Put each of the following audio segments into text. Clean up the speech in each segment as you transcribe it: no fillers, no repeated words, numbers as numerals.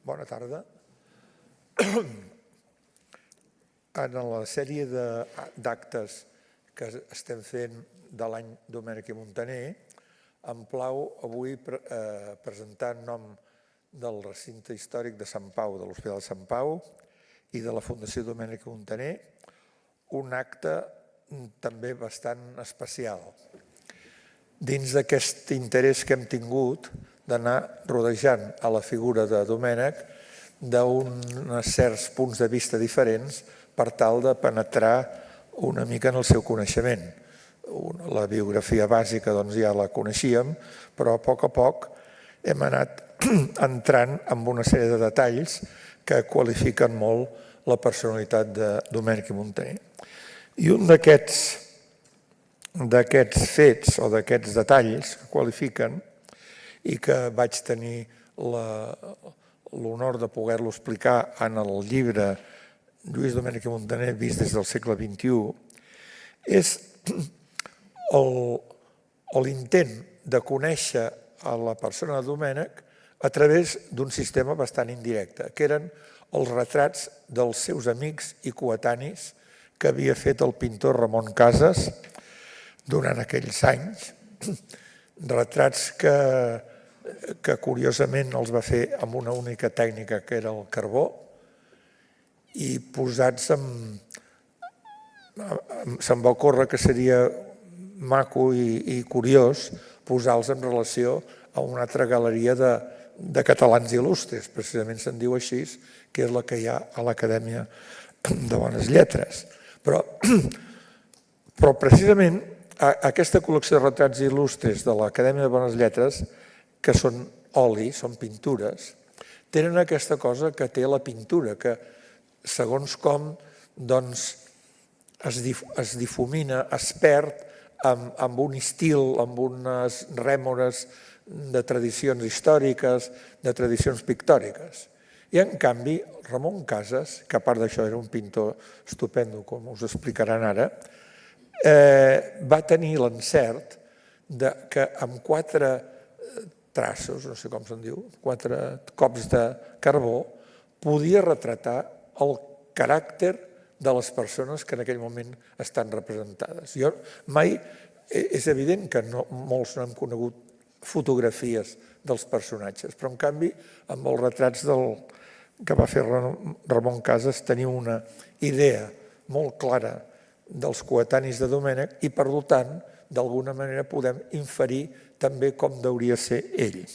Bona tarda. En la sèrie d'actes que estem fent de l'any Domènech i Montaner, em plau avui presentar en nom del recinte històric de Sant Pau, de l'Hospital de Sant Pau i de la Fundació Domènech i Montaner, un acte també bastant especial. Dins d'aquest interès que hem tingut d'anar rodejant a la figura de Domènech d'uns certs punts de vista diferents per tal de penetrar una mica en el seu coneixement. La biografia bàsica ja la coneixíem, però a poc hem anat entrant en una sèrie de detalls que qualifiquen molt la personalitat de Domènech i Montaner. I un d'aquests fets o d'aquests detalls que qualifiquen i que vaig tenir l'honor de poder-lo explicar en el llibre Lluís Domènech i Montaner vist des del segle XXI, és l'intent de conèixer a la persona de Domènech a través d'un sistema bastant indirecte, que eren els retrats dels seus amics i coetanis que havia fet el pintor Ramon Casas durant aquells anys, retrats que curiosament els va fer amb una única tècnica, que era el carbó, i posats se'm va ocórrer que seria maco i curiós posar-los en relació a una altra galeria de catalans il·lustres, precisament se'n diu així, que és la que hi ha a l'Acadèmia de Bones Lletres. Però precisament aquesta col·lecció de retrats il·lustres de l'Acadèmia de Bones Lletres, que són oli, són pintures, tenen aquesta cosa que té la pintura, que segons com es difumina, es perd amb un estil, amb unes rèmores de tradicions històriques, de tradicions pictòriques. I en canvi, Ramon Casas, que a part d'això era un pintor estupendo, com us explicaran ara, va tenir l'encert que amb 4 traços, no sé com se'n diu, 4 cops de carbó, podia retratar el caràcter de les persones que en aquell moment estan representades. Jo mai, és evident que molts no hem conegut fotografies dels personatges, però en canvi amb els retrats que va fer Ramon Casas teniu una idea molt clara dels coetanis de Domènech i per tant d'alguna manera podem inferir també com hauria de ser ell.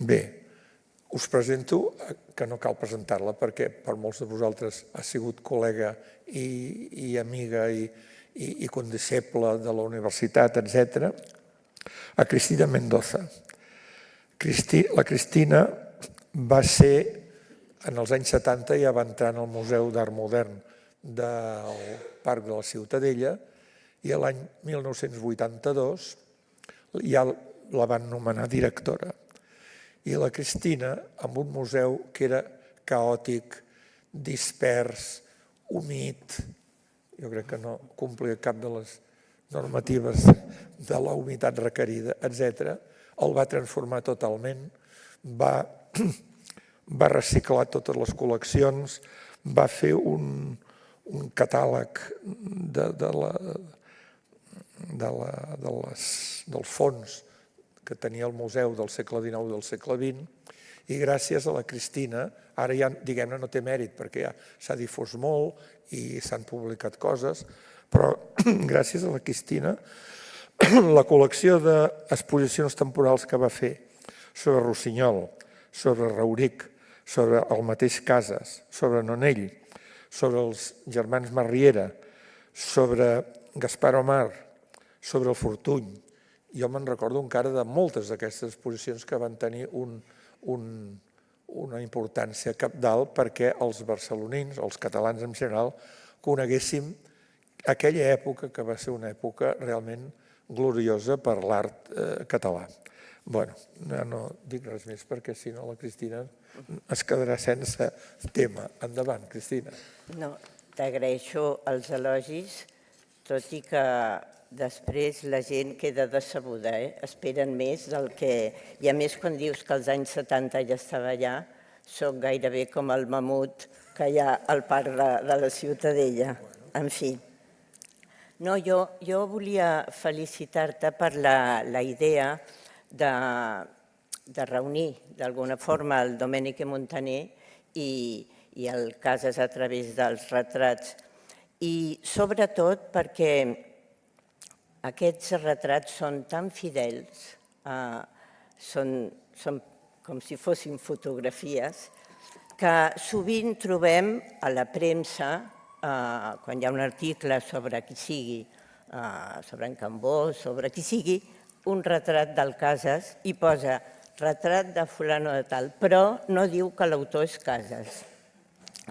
Bé, us presento, que no cal presentar-la perquè per molts de vosaltres ha sigut col·lega i amiga i condisciple de la universitat, etc., a Cristina Mendoza. La Cristina va ser, en els anys 70 ja va entrar en el Museu d'Art Modern del Parc de la Ciutadella i l'any 1982 ja la van nomenar directora. I la Cristina, amb un museu que era caòtic, dispers, humit, jo crec que no complia cap de les normatives de la humitat requerida, etc., el va transformar totalment, va reciclar totes les col·leccions, va fer un catàleg dels fons que tenia el museu del segle XIX i del segle XX, i gràcies a la Cristina, ara ja diguem-ne no té mèrit perquè ja s'ha difós molt i s'han publicat coses, però gràcies a la Cristina la col·lecció d'exposicions temporals que va fer sobre Rossinyol, sobre Rauric, sobre el mateix Casas, sobre Nonell, sobre els germans Marriera, sobre Gaspar Omar, sobre el Fortuny. Jo me'n recordo encara de moltes d'aquestes exposicions que van tenir una importància cabdal perquè els barcelonins, els catalans en general, coneguéssim aquella època que va ser una època realment gloriosa per l'art català. Bé, no dic res més perquè si no la Cristina es quedarà sense tema. Endavant, Cristina. No, T'agraeixo els elogis, tot i que després la gent queda decebuda, esperen més del que... I a més, quan dius que als anys 70 ja estava allà, soc gairebé com el mamut que hi ha al parc de la Ciutadella. En fi. No, jo volia felicitar-te per la idea de reunir d'alguna forma el Domènech Montaner i el Casas a través dels retrats. I sobretot perquè aquests retrats són tan fidels, són com si fossin fotografies, que sovint trobem a la premsa, quan hi ha un article sobre qui sigui, sobre en Cambó, sobre qui sigui, un retrat del Casas i posa retrat de fulano de tal, però no diu que l'autor és Casas.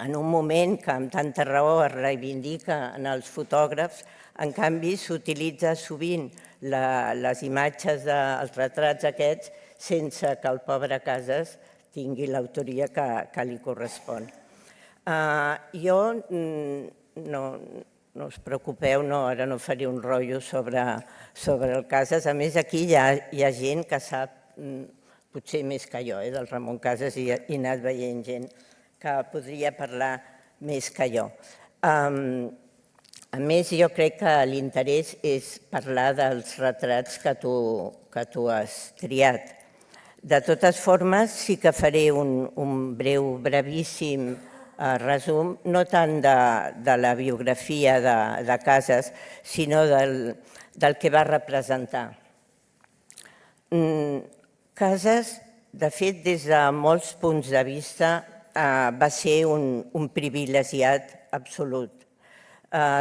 En un moment que amb tanta raó es reivindica en els fotògrafs, en canvi s'utilitza sovint les imatges dels retrats aquests sense que el pobre Casas tingui l'autoria que li correspon. Jo, no us preocupeu, ara no faré un rotllo sobre el Casas. A més, aquí hi ha gent que sap, potser més que jo, del Ramon Casas, i he anat veient gent que podria parlar més que jo. A més, jo crec que l'interès és parlar dels retrats que tu has triat. De totes formes, sí que faré un brevíssim resum, no tant de la biografia de Casas, sinó del que va representar. Casas, de fet, des de molts punts de vista, va ser un privilegiat absolut.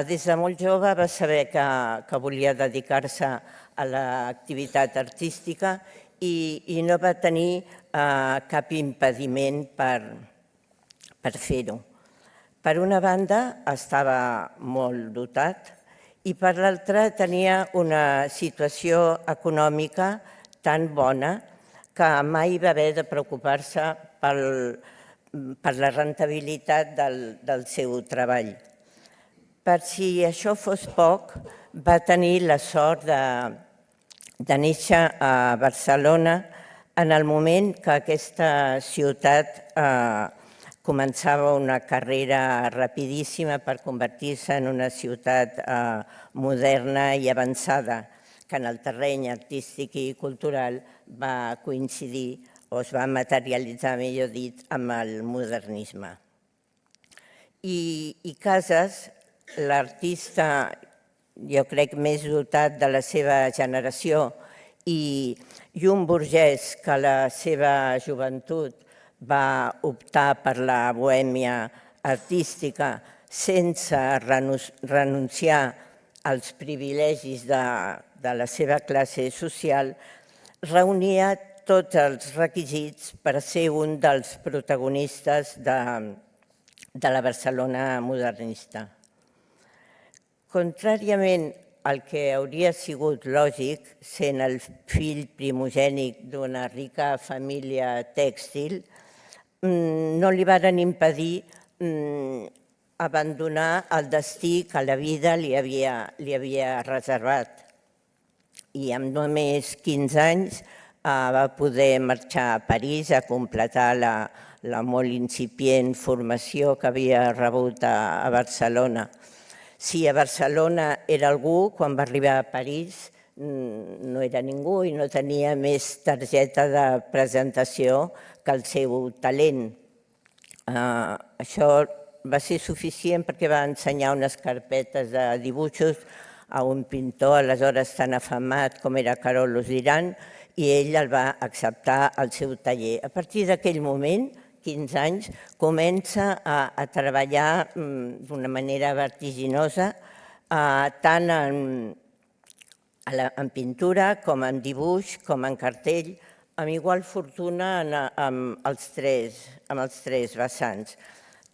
Des de molt jove va saber que volia dedicar-se a l'activitat artística i no va tenir cap impediment per fer-ho. Per una banda, estava molt dotat i per l'altra tenia una situació econòmica tan bona que mai va haver de preocupar-se per la rentabilitat del seu treball. Per si això fos poc, va tenir la sort de néixer a Barcelona en el moment que aquesta ciutat començava una carrera rapidíssima per convertir-se en una ciutat moderna i avançada, que en el terreny artístic i cultural va coincidir o es va materialitzar, millor dit, amb el modernisme. I Casas, l'artista, jo crec, més dotat de la seva generació i un burgès que a la seva joventut va optar per la bohèmia artística sense renunciar als privilegis de la seva classe social, reunia tots els requisits per ser un dels protagonistes de la Barcelona modernista. Contràriament al que hauria sigut lògic, sent el fill primogènic d'una rica família tèxtil, no li varen impedir abandonar el destí que la vida li havia reservat. I amb només 15 anys va poder marxar a París a completar la molt incipient formació que havia rebut a Barcelona. Si a Barcelona era algú, quan va arribar a París no era ningú i no tenia més targeta de presentació que el seu talent. Això va ser suficient perquè va ensenyar unes carpetes de dibuixos a un pintor aleshores tan afamat com era Carolus Duran i ell el va acceptar al seu taller. A partir d'aquell moment, 15 anys, comença a treballar d'una manera vertiginosa tant en pintura com en dibuix, com en cartell, amb igual fortuna amb els tres vessants,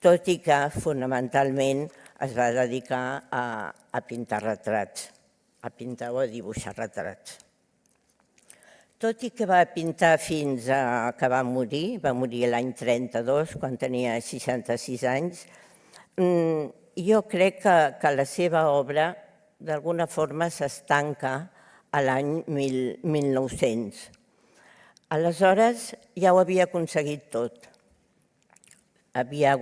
tot i que fonamentalment es va dedicar a pintar retrats, a pintar o a dibuixar retrats. Tot i que va pintar fins que va morir l'any 32, quan tenia 66 anys, jo crec que la seva obra d'alguna forma s'estanca a l'any 1900. Aleshores ja ho havia aconseguit tot. Ho havia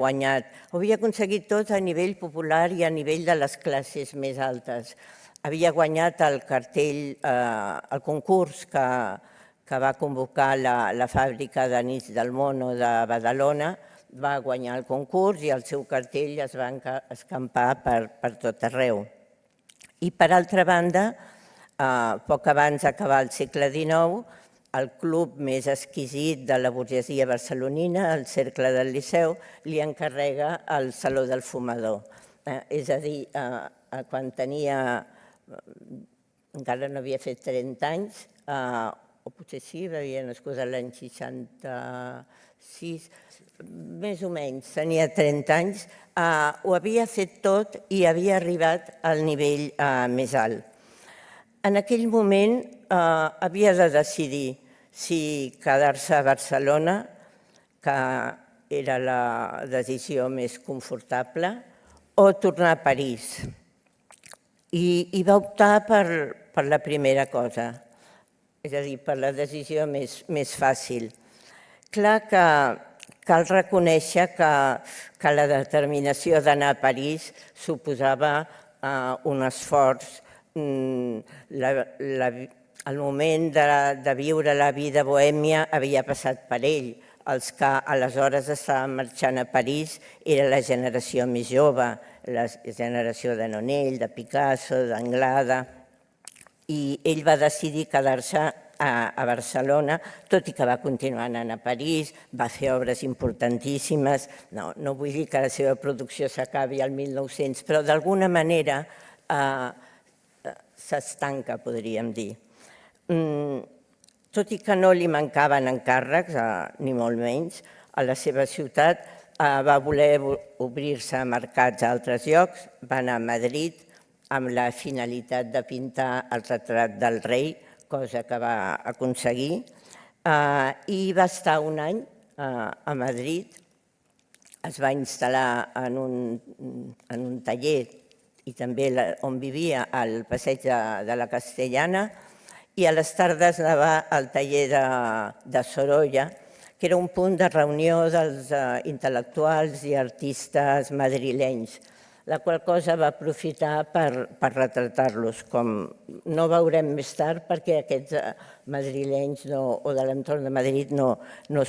aconseguit tot a nivell popular i a nivell de les classes més altes. Havia guanyat el cartell, el concurs que va convocar la fàbrica d'anís del Mono de Badalona, va guanyar el concurs i el seu cartell es va escampar per tot arreu. I, per altra banda, poc abans d'acabar el segle XIX, el club més exquisit de la burgesia barcelonina, el Cercle del Liceu, li encarrega el Saló del Fumador. És a dir, quan tenia, encara no havia fet 30 anys, o potser sí, havia nascut l'any 66, més o menys, tenia 30 anys, ho havia fet tot i havia arribat al nivell més alt. En aquell moment havia de decidir si quedar-se a Barcelona, que era la decisió més confortable, o tornar a París. I va optar per la primera cosa, és a dir, per la decisió més fàcil. Clar que cal reconèixer que la determinació d'anar a París suposava un esforç. El moment de viure la vida bohèmia havia passat per ell. Els que aleshores estaven marxant a París era la generació més jove, la generació de Nonell, de Picasso, d'Anglada, i ell va decidir quedar-se a Barcelona, tot i que va continuar anant a París, va fer obres importantíssimes. No vull dir que la seva producció s'acabi al 1900, però d'alguna manera s'estanca, podríem dir. Tot i que no li mancaven encàrrecs, ni molt menys, a la seva ciutat va voler obrir-se a mercats a altres llocs, va anar a Madrid amb la finalitat de pintar el retrat del rei, cosa que va aconseguir, i va estar un any a Madrid, es va instal·lar en un taller i també on vivia al passeig de la Castellana, i a les tardes anava al taller de Sorolla, que era un punt de reunió dels intel·lectuals i artistes madrilenys, la qual cosa va aprofitar per retratar-los, com no veurem més tard perquè aquests madrilenys o de l'entorn de Madrid no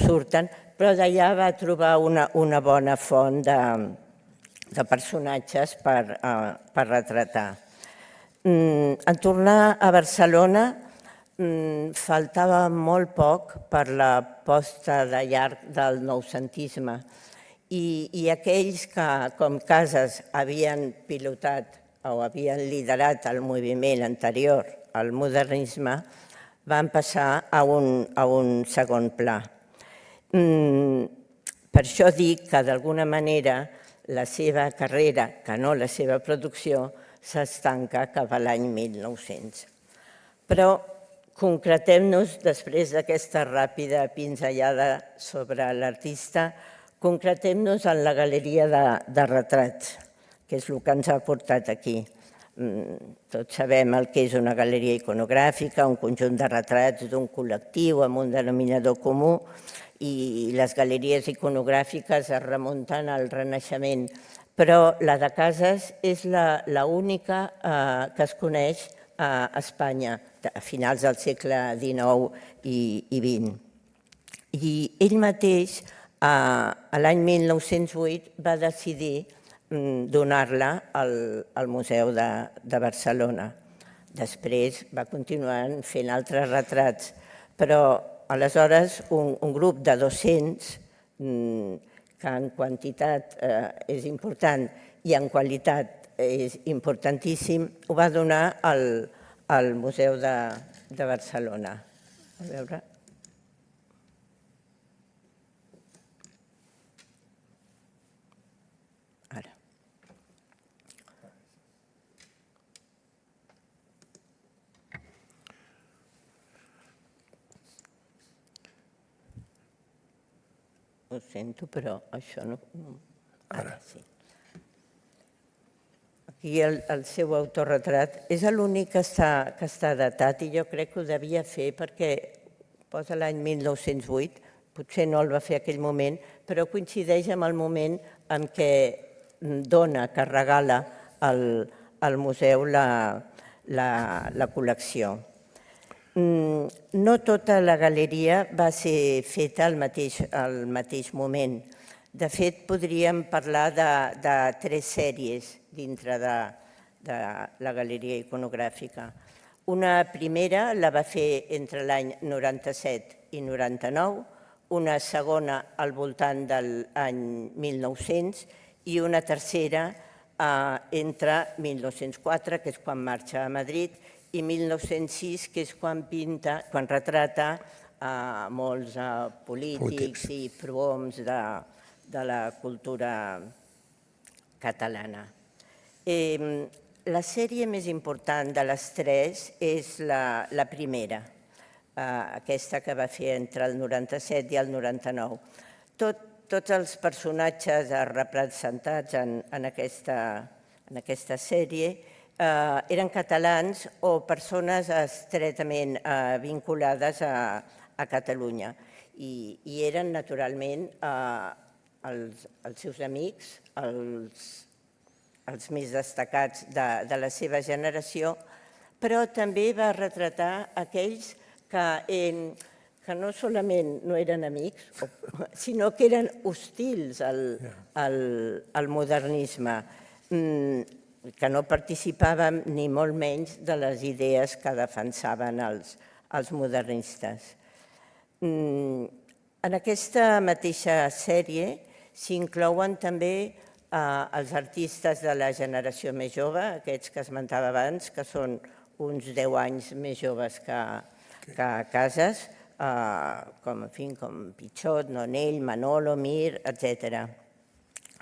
surten, però d'allà va trobar una bona font de personatges per retratar. En tornar a Barcelona faltava molt poc per la posta de llarg del noucentisme i aquells que, com Casas, havien pilotat o havien liderat el moviment anterior al modernisme, van passar a un segon pla. Per això dic que, d'alguna manera, la seva carrera, que no la seva producció, s'estanca cap a l'any 1900. Però concretem-nos, després d'aquesta ràpida pinzellada sobre l'artista, concretem-nos en la galeria de retrats, que és el que ens ha portat aquí. Tots sabem el que és una galeria iconogràfica, un conjunt de retrats d'un col·lectiu amb un denominador comú, i les galeries iconogràfiques es remunten al Renaixement, però la de Casas és l'única que es coneix a Espanya, a finals del segle XIX i XX. I ell mateix, l'any 1908, va decidir donar-la al Museu de Barcelona. Després va continuar fent altres retrats, però aleshores un grup de 200, que en quantitat és important i en qualitat és importantíssim, ho va donar al Museu de Barcelona. A veure. Ara. Ho sento, però això no... Ara sí. aquí el seu autorretrat. És l'únic que està datat i jo crec que ho devia fer perquè posa l'any 1908, potser no el va fer aquell moment, però coincideix amb el moment en què dona, que regala al museu la col·lecció. No tota la galeria va ser feta al mateix moment. De fet, podríem parlar de 3 sèries dintre de la galeria iconogràfica. Una primera la va fer entre l'any 97 i 99, una segona al voltant de l'any 1900 i una tercera entre 1904, que és quan marxa a Madrid, i 1906, que és quan retrata molts polítics i prohoms de la cultura catalana. La sèrie més important de les 3 és la primera, aquesta que va fer entre el 97 i el 99. Tots els personatges representats en aquesta sèrie eren catalans o persones estretament vinculades a Catalunya i eren naturalment els seus amics, els més destacats de la seva generació, però també va retratar aquells que no solament no eren amics, sinó que eren hostils al modernisme, que no participàvem ni molt menys de les idees que defensaven els modernistes. En aquesta mateixa sèrie s'inclouen també els artistes de la generació més jove, aquests que esmentava abans, que són uns 10 anys més joves que Casas, com Pichot, Nonell, Manolo, Mir, etc.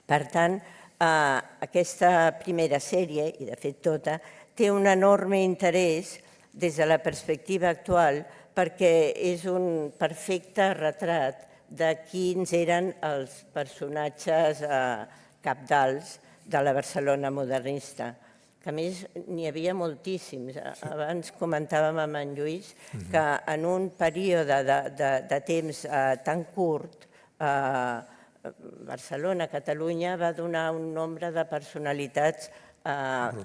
Per tant, aquesta primera sèrie, i de fet tota, té un enorme interès des de la perspectiva actual perquè és un perfecte retrat de quins eren els personatges cabdals de la Barcelona modernista, que a més n'hi havia moltíssims. Abans comentàvem amb en Lluís que en un període de temps tan curt Barcelona, Catalunya, va donar un nombre de personalitats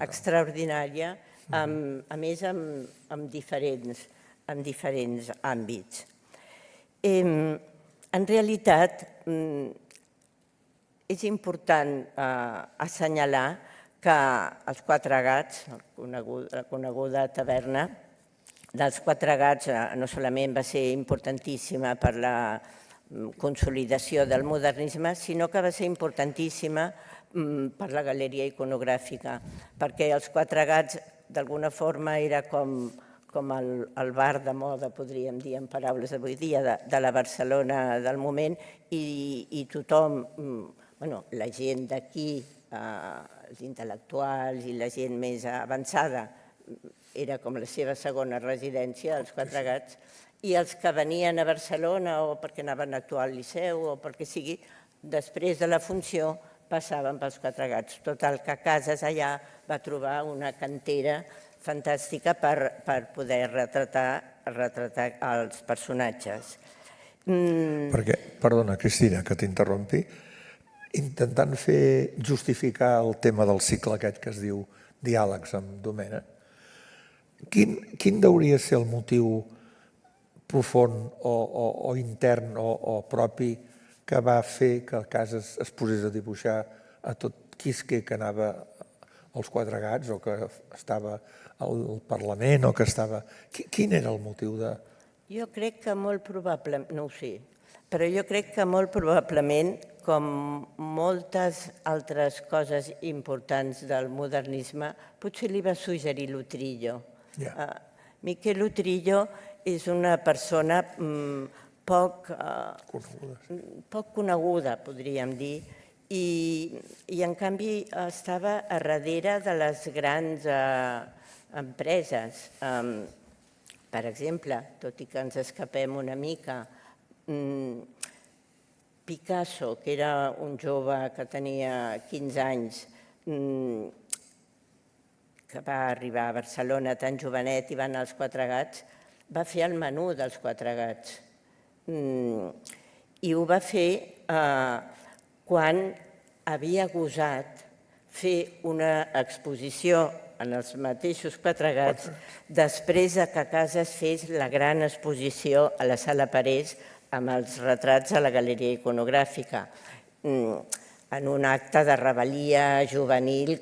extraordinària, a més en diferents àmbits. En realitat, és important assenyalar que els Quatre Gats, la coneguda taverna dels Quatre Gats, no solament va ser importantíssima per la consolidació del modernisme, sinó que va ser importantíssima per la galeria iconogràfica, perquè els Quatre Gats d'alguna forma era com el bar de moda, podríem dir en paraules d'avui dia, de la Barcelona del moment, i tothom, la gent d'aquí, els intel·lectuals i la gent més avançada, era com la seva segona residència, els Quatre Gats, i els que venien a Barcelona o perquè anaven a actuar al Liceu o perquè sigui, després de la funció passaven pels Quatre Gats. Total, que Casas allà va trobar una cantera fantàstica per poder retratar els personatges. Perquè, perdona, Cristina, que t'interrompi, intentant justificar el tema del cicle aquest que es diu Diàlegs amb Domènech, quin hauria ser el motiu profund o intern o propi que va fer que Casas es posés a dibuixar a tot Quisque que anava als Quatre Gats o que estava al Parlament o que estava... Quin era el motiu de...? Jo crec que molt probablement, no ho sé, però jo crec que molt probablement, com moltes altres coses importants del modernisme, potser li va suggerir l'Utrillo. Miquel Utrillo és una persona poc coneguda, podríem dir, i en canvi estava a darrere de les grans empreses. Per exemple, tot i que ens escapem una mica, Picasso, que era un jove que tenia 15 anys, que va arribar a Barcelona tan jovenet i va anar als Quatre Gats, va fer el menú dels Quatre Gats. I ho va fer quan havia gosat fer una exposició en els mateixos Quatre Gats després que a casa es fes la gran exposició a la Sala Parés amb els retrats a la Galeria Iconogràfica, en un acte de rebel·lia juvenil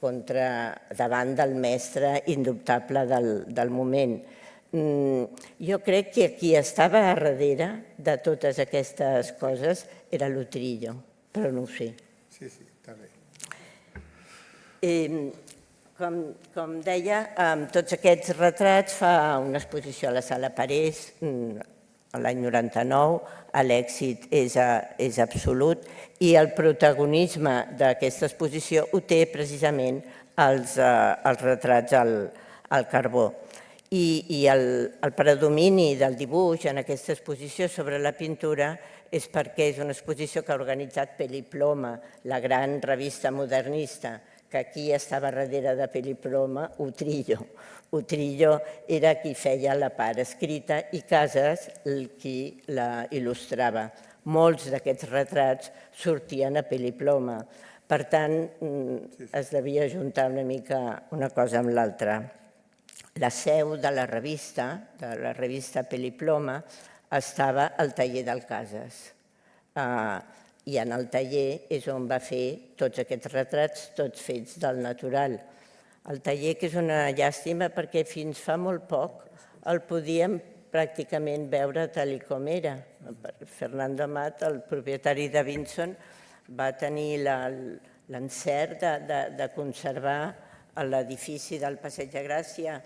davant del mestre indubtable del moment. Jo crec que qui estava a darrere de totes aquestes coses era l'Utrillo, però no ho sé. Sí, està bé. Com deia, amb tots aquests retrats fa una exposició a la Sala Parés l'any 99, l'èxit és absolut i el protagonisme d'aquesta exposició ho té precisament els retrats al carbó. I el predomini del dibuix en aquesta exposició sobre la pintura és perquè és una exposició que ha organitzat Peliploma, la gran revista modernista, que aquí estava darrere de Peliploma, Utrillo. Utrillo era qui feia la part escrita i Casas qui la il·lustrava. Molts d'aquests retrats sortien a Peliploma. Per tant, es devia juntar una mica una cosa amb l'altra. La seu de la revista Peliploma, estava al taller del Casas. I en el taller és on va fer tots aquests retrats, tots fets del natural. El taller, que és una llàstima perquè fins fa molt poc el podíem pràcticament veure tal com era. Fernando Amat, el propietari de Vinson, va tenir l'encert de conservar l'edifici del Passeig de Gràcia,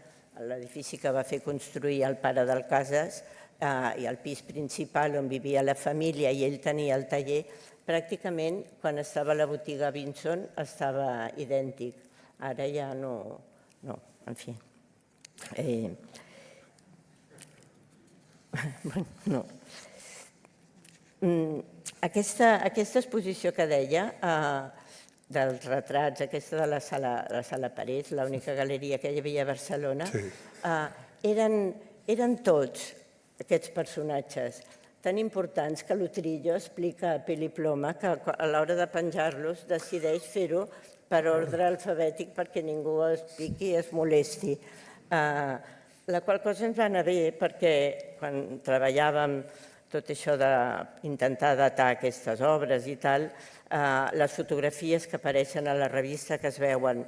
l'edifici que va fer construir el pare del Casas, i el pis principal on vivia la família i ell tenia el taller, pràcticament quan estava a la botiga Vinson estava idèntic. Ara ja no, en fi. No. Aquesta exposició que deia, dels retrats, aquesta de la Sala Parés, l'única galeria que hi havia a Barcelona, eren tots aquests personatges tan importants que l'Utrillo explica a Peliploma que a l'hora de penjar-los decideix fer-ho per ordre alfabètic perquè ningú es piqui i es molesti. La qual cosa ens va anar bé perquè quan treballàvem tot això d'intentar datar aquestes obres i tal, les fotografies que apareixen a la revista que es veuen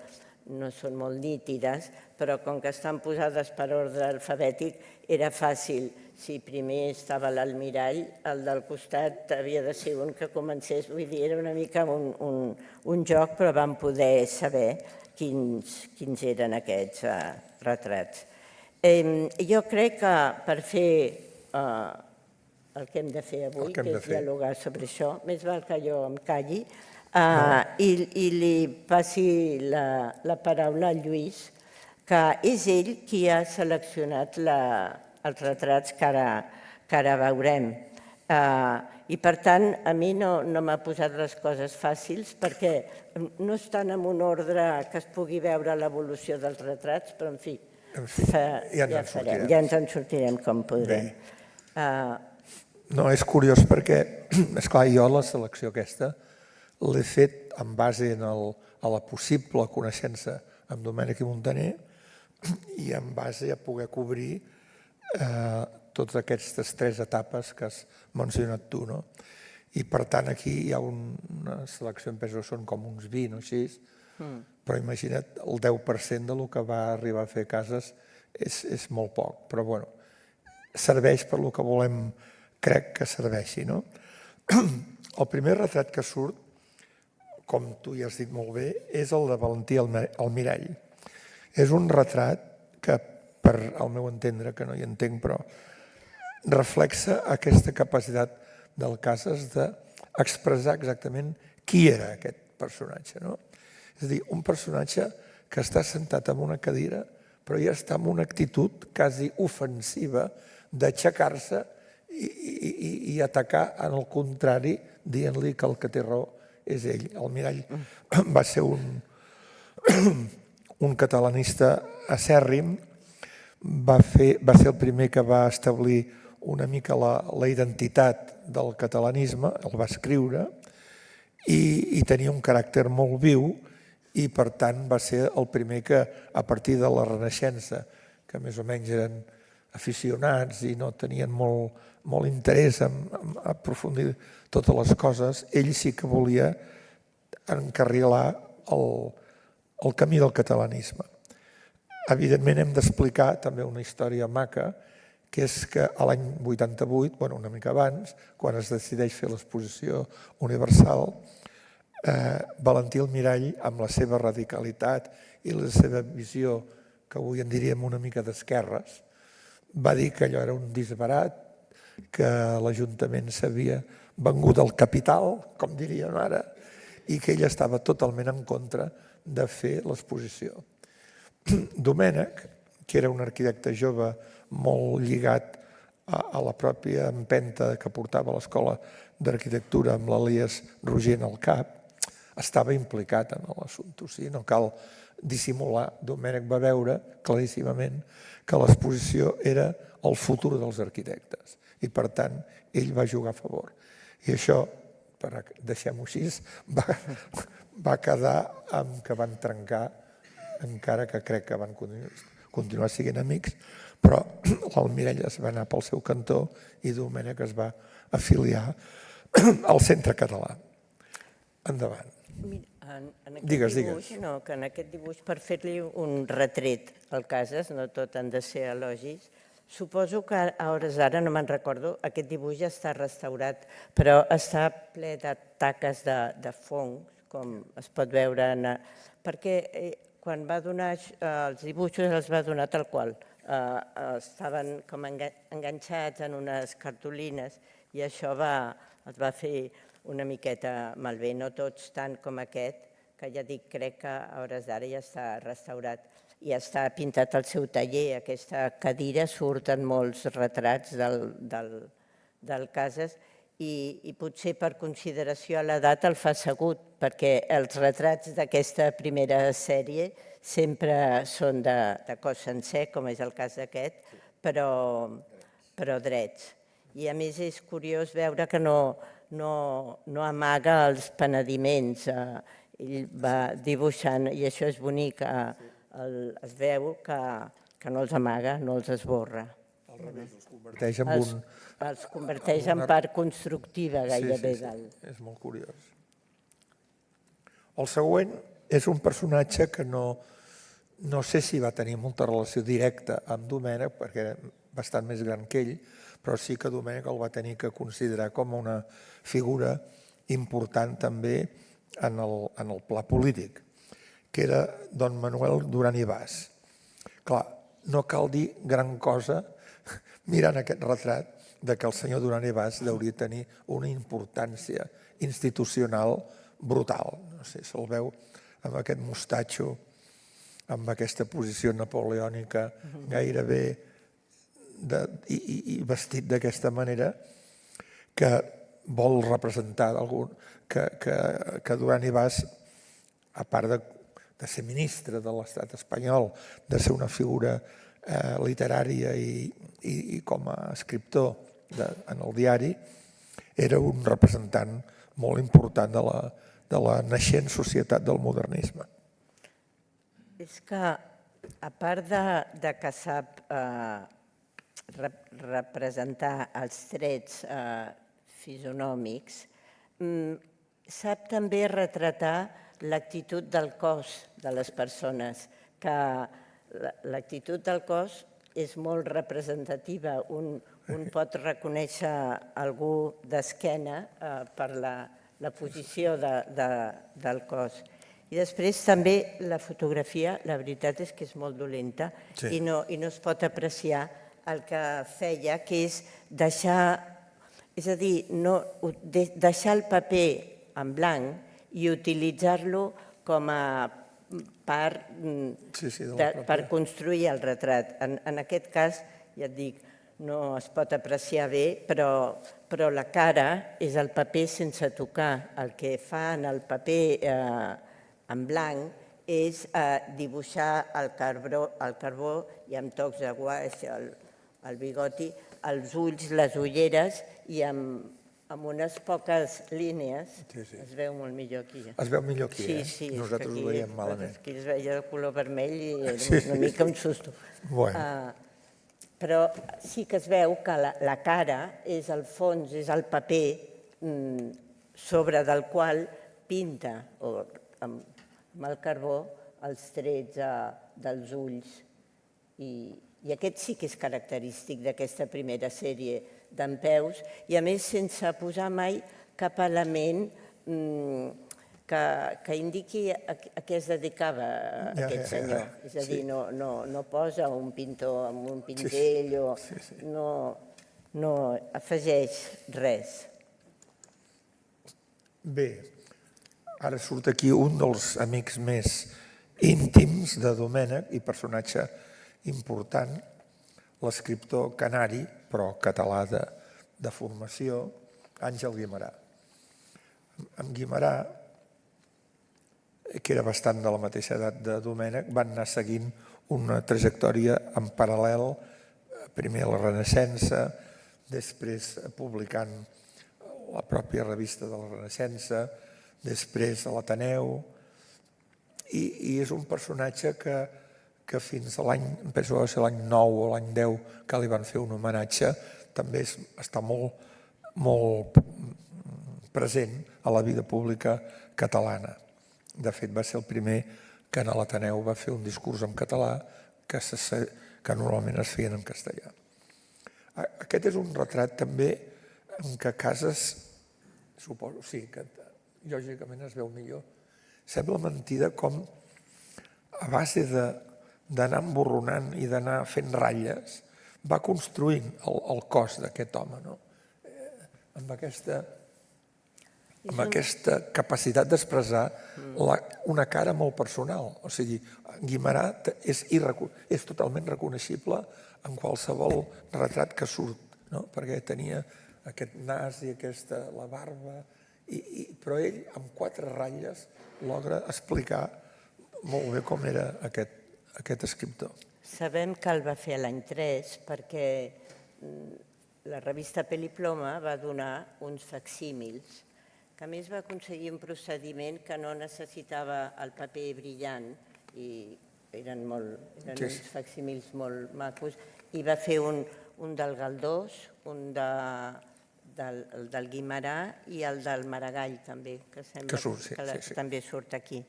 no són molt nítides, però com que estan posades per ordre alfabètic era fàcil. Si primer estava l'almirall, el del costat havia de ser un que comencés, vull dir, era una mica un joc, però vam poder saber quins eren aquests retrats. Jo crec que per fer el que hem de fer avui, que és dialogar sobre això, més val que jo em calli i li passi la paraula al Lluís, que és ell qui ha seleccionat els retrats que ara veurem. I, per tant, a mi no m'ha posat les coses fàcils perquè no estan en un ordre que es pugui veure l'evolució dels retrats, però, en fi, ja ens en sortirem com podrem. No, és curiós perquè, esclar, jo la selecció aquesta l'he fet en base a la possible coneixença amb Domènech i Montaner i en base a poder cobrir totes aquestes 3 etapes que has mencionat tu. I per tant aquí hi ha una selecció, em penso que són com uns 20 o així, però imagina't, el 10% del que va arribar a fer Casas és molt poc, però bueno, serveix per el que volem, crec que serveixi. El primer retrat que surt, com tu ja has dit molt bé, és el de Valentí Almirall. És un retrat que, per al meu entendre, que no hi entenc, però reflexa aquesta capacitat del Casas d'expressar exactament qui era aquest personatge. És a dir, un personatge que està sentat en una cadira, però ja està en una actitud quasi ofensiva d'aixecar-se i atacar, en el contrari, dient-li que el que té raó és ell. Almirall va ser un catalanista acèrrim, va ser el primer que va establir una mica la identitat del catalanisme, el va escriure, i tenia un caràcter molt viu i per tant va ser el primer que a partir de la Renaixença, que més o menys eren aficionats i no tenien molt interès en aprofundir totes les coses, ell sí que volia encarrilar el camí del catalanisme. Evidentment hem d'explicar també una història maca, que és que a l'any 88, una mica abans, quan es decideix fer l'exposició universal, Valentí Almirall, amb la seva radicalitat i la seva visió, que avui en diríem una mica d'esquerres, va dir que allò era un disbarat, que l'Ajuntament s'havia vengut al capital, com diríem ara, i que ell estava totalment en contra de fer l'exposició. Domènech, que era un arquitecte jove molt lligat a la pròpia empenta que portava l'Escola d'Arquitectura amb l'Elies Rogent al cap, estava implicat en l'assumpte. O sigui, no cal dissimular. Domènech va veure claríssimament que l'exposició era el futur dels arquitectes i, per tant, ell va jugar a favor. I això, deixem-ho així, va quedar amb que van trencar, encara que crec que van continuar sent amics, però l'Almirall es va anar pel seu cantó i Domènech es va afiliar al Centre Català. Endavant. Digues. Que en aquest dibuix, per fer-li un retret al Casas, no tot han de ser elogis, suposo que a hores d'ara, no me'n recordo, aquest dibuix ja està restaurat, però està ple de taques de fong, com es pot veure, perquè quan va donar els dibuixos els va donar tal qual. Estaven com enganxats en unes cartolines i això els va fer una miqueta malbé, no tots tant com aquest, que ja dic, crec que a hores d'ara ja està restaurat i està pintat al seu taller. Aquesta cadira surten molts retrats del Casas i potser per consideració a l'edat el fa assegut, perquè els retrats d'aquesta primera sèrie sempre són de cos sencer, com és el cas d'aquest, però drets. I a més és curiós veure que no amaga els penediments. Ell va dibuixant, i això és bonic, es veu que no els amaga, no els esborra. Al revés, els converteix en un... Els converteix en part constructiva gairebé. Sí, és molt curiós. El següent és un personatge que no sé si va tenir molta relació directa amb Domènech, perquè era bastant més gran que ell, però sí que Domènech el va tenir que considerar com una figura important també en el pla polític, que era don Manuel Duran i Bas. Clar, no cal dir gran cosa mirant aquest retrat de que el senyor Duran i Bas hauria de tenir una importància institucional brutal. No sé, se'l veu amb aquest mostatxo, amb aquesta posició napoleònica gairebé i vestit d'aquesta manera, que vol representar que Duran i Bas, a part de ser ministre de l'estat espanyol, de ser una figura literària i com a escriptor en el diari, era un representant molt important de la naixent societat del modernisme. És que, a part de que sap representar els trets fisonòmics, sap també retratar l'actitud del cos de les persones, que l'actitud del cos és molt representativa. Un pot reconèixer algú d'esquena per la posició del cos. I després també la fotografia, la veritat és que és molt dolenta i no es pot apreciar el que feia, que és deixar el paper en blanc i utilitzar-lo com a part per construir el retrat. En aquest cas, ja et dic, no es pot apreciar bé, però la cara és el paper sense tocar. El que fa en el paper en blanc és dibuixar al carbó i amb tocs de guaix, el bigoti, els ulls, les ulleres, i amb unes poques línies es veu molt millor aquí. Es veu millor aquí, eh? Sí, Nosaltres ho veiem malament. Aquí es veia de color vermell i era una mica un susto. Però sí que es veu que la cara és el fons, és el paper sobre del qual pinta amb el carbó els trets dels ulls. I aquest sí que és característic d'aquesta primera sèrie dempeus, i a més sense posar mai cap element que indiqui a què es dedicava aquest senyor. És a dir, no posa un pintor amb un pinzell o no afegeix res. Bé, ara surt aquí un dels amics més íntims de Domènech i personatge important, l'escriptor canari, però català de formació, Àngel Guimerà. Amb Guimerà, que era bastant de la mateixa edat de Domènech, van anar seguint una trajectòria en paral·lel, primer a la Renaixença, després publicant la pròpia revista de la Renaixença, després a l'Ateneu, i és un personatge que fins a l'any, penso que va ser l'any 9 o l'any 10 que li van fer un homenatge, també està molt present a la vida pública catalana. De fet, va ser el primer que a l'Ateneu va fer un discurs en català que normalment es feien en castellà. Aquest és un retrat també en què Casas, suposo, sí, que lògicament es veu millor. Sembla mentida com a base d'anar emborronant i d'anar fent ratlles va construint el cos d'aquest home, amb aquesta capacitat d'expressar una cara molt personal. O sigui, Guimerà és totalment reconeixible en qualsevol retrat que surt, perquè tenia aquest nas i la barba, però ell amb 4 ratlles logra explicar molt bé com era aquest escriptor. Sabem que el va fer l'any 3 perquè la revista Peliploma va donar uns facsímils, que a més va aconseguir un procediment que no necessitava el paper brillant, i eren uns facsímils molt macos, i va fer un del Galdós, un del Guimerà i el del Maragall també, que sembla que també surt aquí.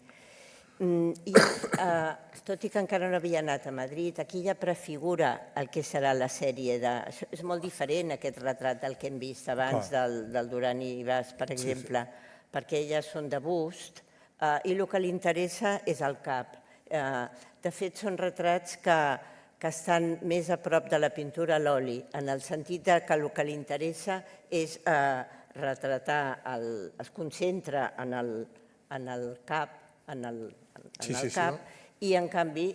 I tot i que encara no havia anat a Madrid, aquí ja prefigura el que serà la sèrie. És molt diferent aquest retrat del que hem vist abans del Duran i Bas, per exemple, perquè elles són de bust i el que li interessa és el cap. De fet, són retrats que estan més a prop de la pintura a l'oli, en el sentit que el que li interessa és retratar, es concentra en el cap, i en canvi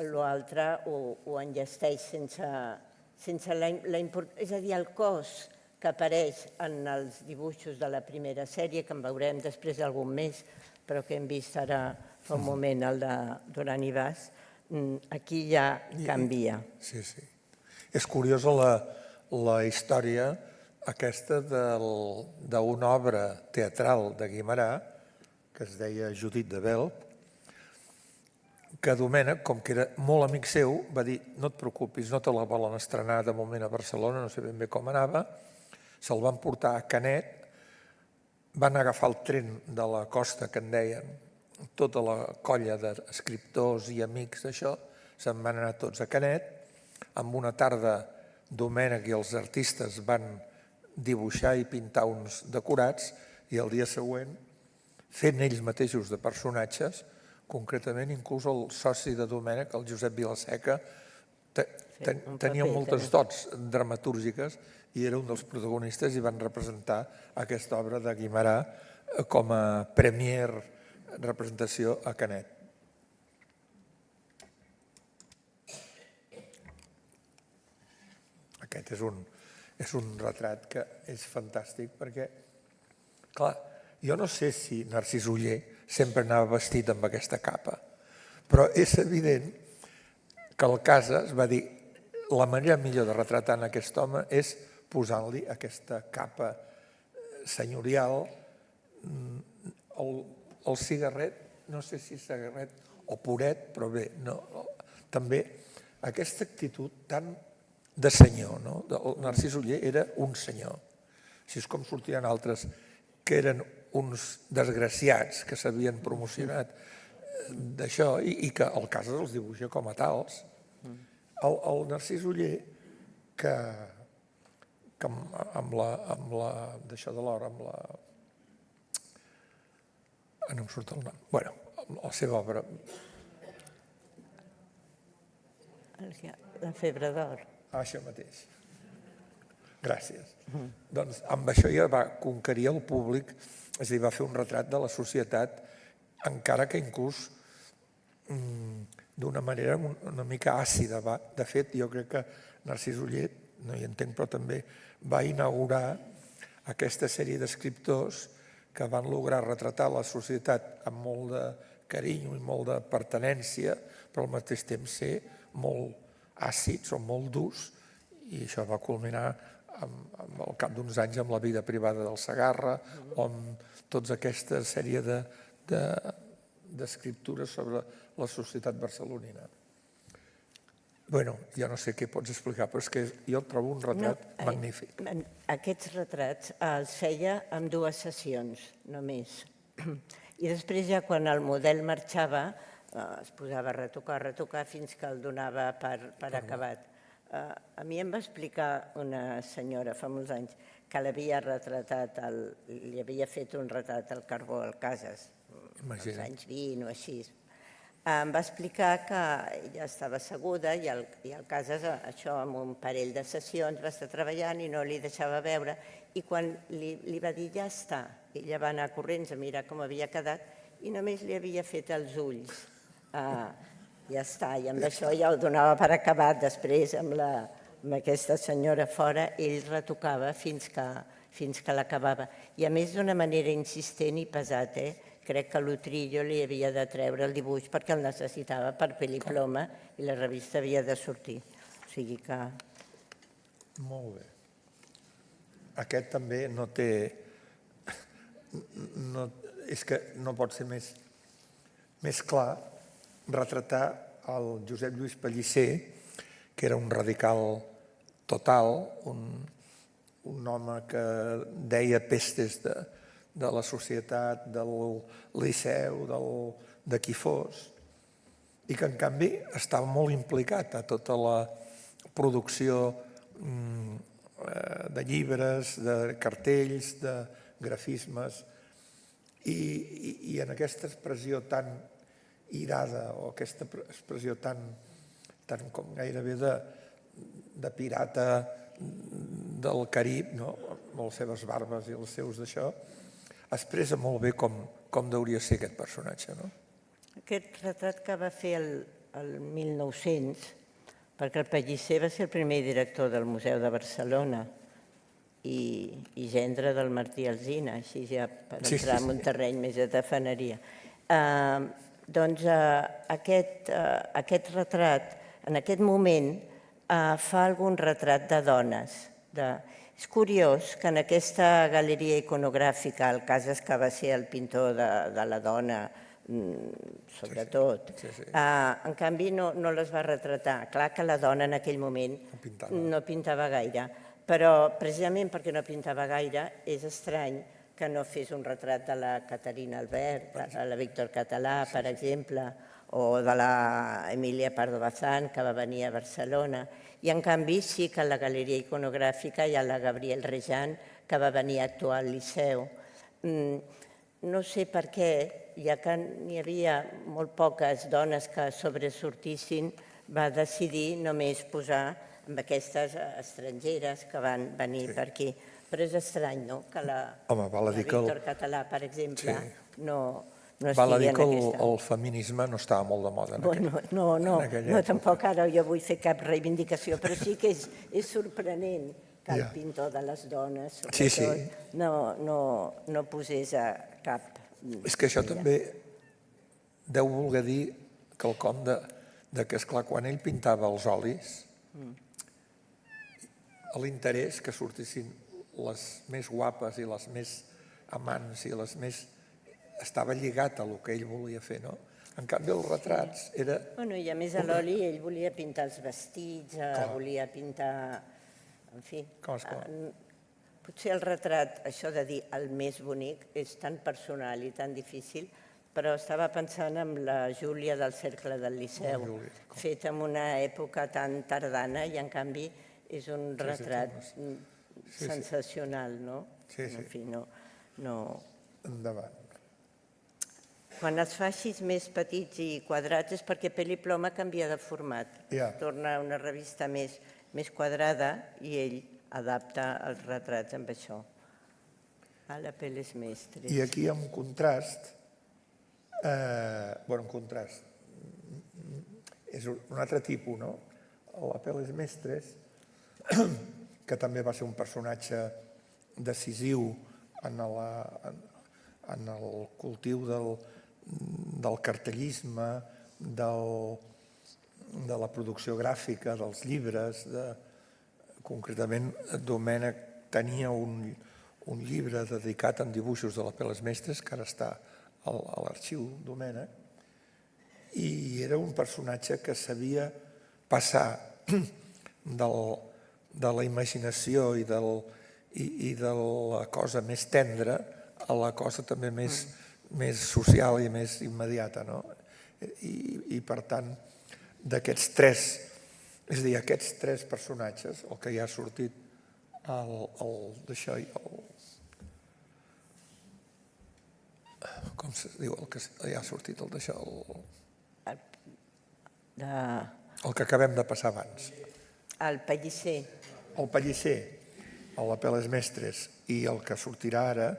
l'altre ho enllesteix sense la importància. És a dir, el cos que apareix en els dibuixos de la primera sèrie, que en veurem després algun més, però que hem vist ara fa un moment, el de Duran i Bas, aquí ja canvia. Sí. És curiosa la història aquesta d'una obra teatral de Guimerà, que es deia Judit de Belp, que Domènech, com que era molt amic seu, va dir: no et preocupis, no te la volen estrenar de moment a Barcelona, no sé ben bé com anava, se'l van portar a Canet, van agafar el tren de la costa, que en deien, tota la colla d'escriptors i amics d'això, se'n van anar tots a Canet, amb una tarda Domènech i els artistes van dibuixar i pintar uns decorats, i el dia següent, fent ells mateixos de personatges, concretament inclús el soci de Domènech, el Josep Vilaseca, tenia moltes dots dramatúrgiques i era un dels protagonistes i van representar aquesta obra de Guimerà com a premier representació a Canet. Aquest és un retrat que és fantàstic perquè, clar, jo no sé si Narcís Oller sempre anava vestit amb aquesta capa. Però és evident que el Casas va dir la manera millor de retratar aquest home és posant-li aquesta capa senyorial, el cigarret, no sé si cigarret o puret, però bé, també aquesta actitud tan de senyor, no? El Narcís Oller era un senyor. Així és com sortiran altres que eren uns desgraciats que s'havien promocionat d'això i que el Casas els dibuixa com a tals. El Narcís Oller, que amb la d'això de l'or, amb la... no em surt el nom. Bé, la seva obra. La febre d'or. Això mateix. Gràcies. Doncs amb això ja va conquerir el públic, és a dir, va fer un retrat de la societat, encara que inclús d'una manera una mica àcida. De fet, jo crec que Narcís Oller, no hi entenc, però també va inaugurar aquesta sèrie d'escriptors que van lograr retratar la societat amb molt de carinyo i molt de pertinença, però al mateix temps ser molt àcids o molt durs, i això va culminar al cap d'uns anys amb la vida privada del Segarra o amb tota aquesta sèrie d'escriptures sobre la societat barcelonina. Bueno, ja no sé què pots explicar, però és que jo trobo un retrat magnífic. Aquests retrats els feia en 2 sessions, només. I després ja quan el model marxava es posava a retocar, fins que el donava per acabat. A mi em va explicar una senyora fa molts anys que l'havia retratat, li havia fet un retrat al carbó al Casas, als anys 20 o així. Em va explicar que ella estava asseguda i el Casas, això amb un parell de sessions, va estar treballant i no li deixava veure, i quan li va dir ja està, ella va anar corrents a mirar com havia quedat i només li havia fet els ulls. Ja està, i amb això ja ho donava per acabat. Després, amb aquesta senyora fora, ell retocava fins que l'acabava. I a més d'una manera insistent i pesat, crec que l'Utrillo li havia de treure el dibuix perquè el necessitava per pel·liploma i la revista havia de sortir. O sigui que... Molt bé. Aquest també no té... És que no pot ser més clar retratar el Josep Lluís Pellicer, que era un radical total, un home que deia pestes de la societat, del Liceu, de qui fos, i que en canvi estava molt implicat a tota la producció de llibres, de cartells, de grafismes, i en aquesta expressió tan irada o aquesta expressió tan com gairebé de pirata del Carib, amb les seves barbes i els seus d'això, expressa molt bé com deuria ser aquest personatge. Aquest retrat que va fer el 1900, perquè el Pellicer va ser el primer director del Museu de Barcelona i gendre del Martí Alsina, així ja per entrar en un terreny més de tafaneria. Doncs aquest retrat, en aquest moment, fa algun retrat de dones. És curiós que en aquesta galeria iconogràfica, el Casas, que va ser el pintor de la dona, sobretot, en canvi no les va retratar. Clar que la dona en aquell moment no pintava gaire, però precisament perquè no pintava gaire és estrany que no fes un retrat de la Caterina Albert, de la Víctor Català, per exemple, o de la Emília Pardo Bazán, que va venir a Barcelona. I en canvi sí que a la galeria iconogràfica hi ha la Gabriel Rejan, que va venir a actuar al Liceu. No sé per què, ja que n'hi havia molt poques dones que sobresortissin, va decidir només posar amb aquestes estrangeres que van venir per aquí. Però és estrany, no?, que la Víctor Català, per exemple, no estigui en aquesta... Val a dir que el feminisme no estava molt de moda en aquella època. No, tampoc ara jo vull fer cap reivindicació, però sí que és sorprenent que el pintor de les dones, sobretot, no posés cap És que això també deu voler dir quelcom de que, esclar, quan ell pintava els olis, l'interès que sortissin les més guapes i les més amants i les més... estava lligat a el que ell volia fer, no? En canvi, els retrats era... Bueno, i a més a l'oli ell volia pintar els vestits, volia pintar... En fi... Potser el retrat, això de dir el més bonic, és tan personal i tan difícil, però estava pensant en la Júlia del Cercle del Liceu, fet en una època tan tardana i, en canvi, és un retrat sensacional, no? En fi, no... Endavant. Quan es fa així més petits i quadrats és perquè Pell i Ploma canvia de format. Torna a una revista més quadrada i ell adapta els retrats amb això. A la Peles Mestres. I aquí hi ha un contrast, un contrast, és un altre tipus, no? La Peles Mestres, que també va ser un personatge decisiu en el cultiu del cartellisme, de la producció gràfica, dels llibres. Concretament, Domènech tenia un llibre dedicat en dibuixos de les Peles Mestres, que ara està a l'arxiu Domènech, i era un personatge que sabia passar de la imaginació i de la cosa més tendra a la cosa també més social i més immediata, no? I per tant, d'aquests tres, és a dir, aquests tres personatges, el que ja ha sortit d'això, com se diu, el que ja ha sortit d'això, el que acabem de passar abans. El Pellicer. El Pellicer, el de Peles Mestres i el que sortirà ara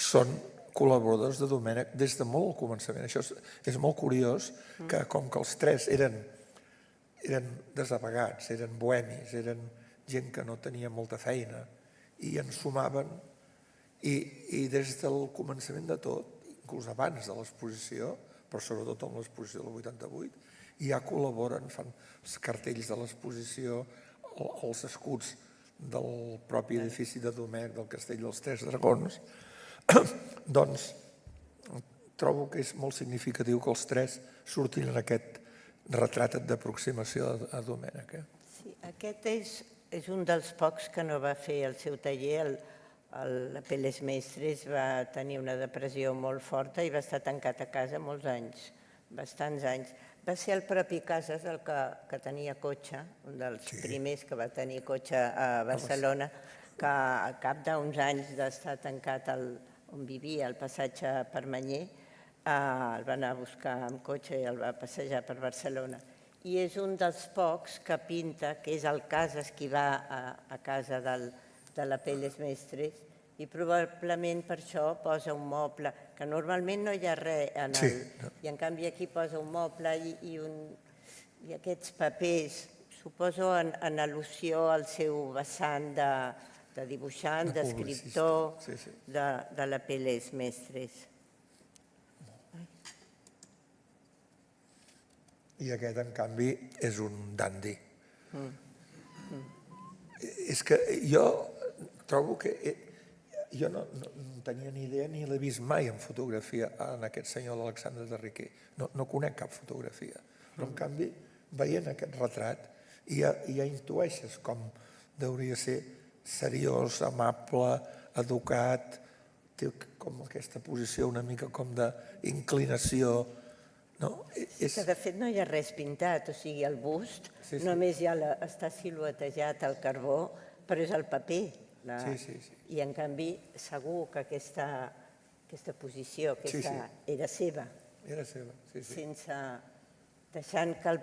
són col·laboradors de Domènech des de molt al començament. Això és molt curiós, que com que els tres eren desapegats, eren bohemis, eren gent que no tenia molta feina i en sumaven, i des del començament de tot, inclús abans de l'exposició, però sobretot amb l'exposició del 88, ja col·laboren, fan els cartells de l'exposició, els escuts del propi edifici de Domènech, del Castell dels Tres Dragons. Doncs trobo que és molt significatiu que els tres surtin en aquest retrat d'aproximació a Domènech. Sí, aquest és un dels pocs que no va fer el seu taller. El Peles Mestres va tenir una depressió molt forta i va estar tancat a casa molts anys, bastants anys. Va ser el propi Casas el que tenia cotxe, un dels primers que va tenir cotxe a Barcelona, que al cap d'uns anys d'estar tancat on vivia, al passatge Permanyer, el va anar a buscar amb cotxe i el va passejar per Barcelona. I és un dels pocs que pinta, que és el Casas qui va a casa de la Peles Mestres, i probablement per això posa un moble, que normalment no hi ha res, i en canvi aquí posa un moble i aquests papers, suposo en al·lusió al seu vessant de dibuixant, d'escriptor, de la Peles Mestres. I aquest, en canvi, és un dandi. És que jo trobo que... Jo no tenia ni idea ni l'he vist mai en fotografia en aquest senyor d'Alexandre de Riquer. No conec cap fotografia. Però, en canvi, veient aquest retrat, ja intueixes com hauria ser seriós, amable, educat, té com aquesta posició una mica com d'inclinació. Que de fet no hi ha res pintat, o sigui, el bust només ja està siluetejat al carbó, però és el paper. I en canvi segur que aquesta posició era seva. Era seva, sí. Sense deixant que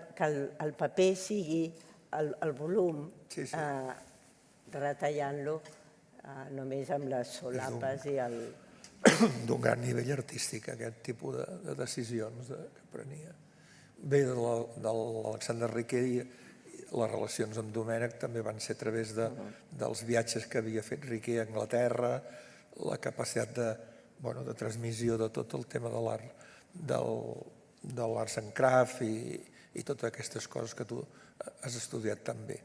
el paper sigui el volum, retallant-lo només amb les solapes i el... D'un gran nivell artístic, aquest tipus de decisions que prenia. Bé, de l'Alexandre Riquer i les relacions amb Domènech també van ser a través dels viatges que havia fet Riquer a Anglaterra, la capacitat de transmissió de tot el tema de l'art, de l'arts and craft i totes aquestes coses que tu has estudiat tan bé.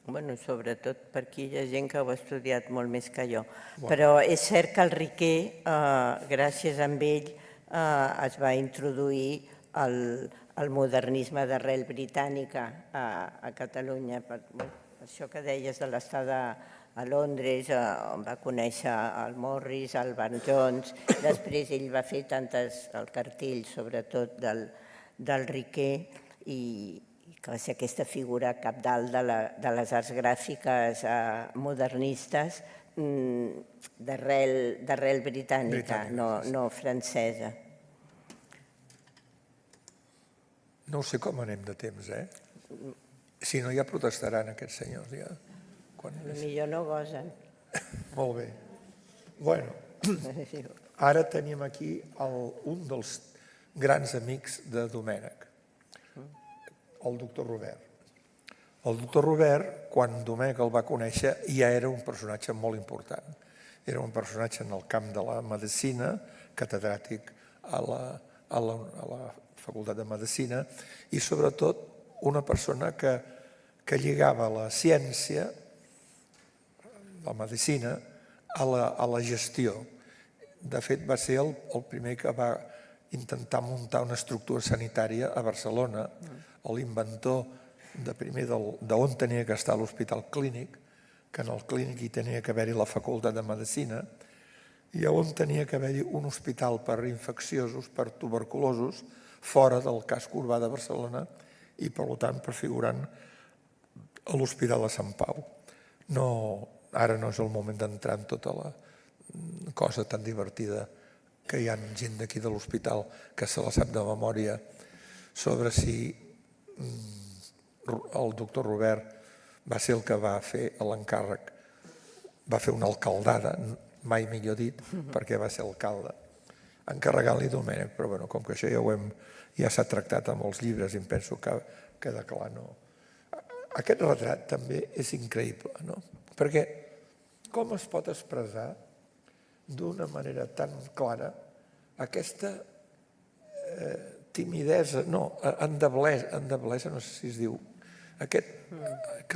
Bueno, sobretot per aquí hi ha gent que ho ha estudiat molt més que jo. Però és cert que el Riquer, gràcies a ell, es va introduir el modernisme d'arrel britànica a Catalunya. Per això que deies de l'estada a Londres, on va conèixer el Morris, el Van Jones. Després ell va fer el cartell, sobretot, del Riquer, i que va ser aquesta figura cabdal de les arts gràfiques modernistes d'arrel britànica, no francesa. No sé com anem de temps, Si no, ja protestaran aquests senyors. Potser no gosen. Molt bé. Bueno, ara tenim aquí un dels grans amics de Domènec, el doctor Robert. El doctor Robert, quan Domènec el va conèixer, ja era un personatge molt important. Era un personatge en el camp de la medicina, catedràtic a la Facultat de Medicina, i sobretot una persona que lligava la ciència, la medicina, a la gestió. De fet, va ser el primer que va intentar muntar una estructura sanitària a Barcelona, l'inventor de primer d'on tenia que estar l'Hospital Clínic, que en el Clínic hi tenia que haver-hi la Facultat de Medicina, i on tenia que haver-hi un hospital per infecciosos, per tuberculosos, fora del casc urbà de Barcelona i, per tant, prefigurant l'Hospital de Sant Pau. Ara no és el moment d'entrar en tota la cosa tan divertida que hi ha gent d'aquí de l'hospital que se la sap de memòria sobre si el doctor Robert va ser el que va fer l'encàrrec, va fer una alcaldada, mai millor dit, perquè va ser alcalde, encarregant-li Domènec, però com que això ja s'ha tractat a molts llibres i em penso que queda clar, no? Aquest retrat també és increïble, no? Perquè com es pot expressar d'una manera tan clara aquesta timidesa, no, endeblesa, no sé si es diu, que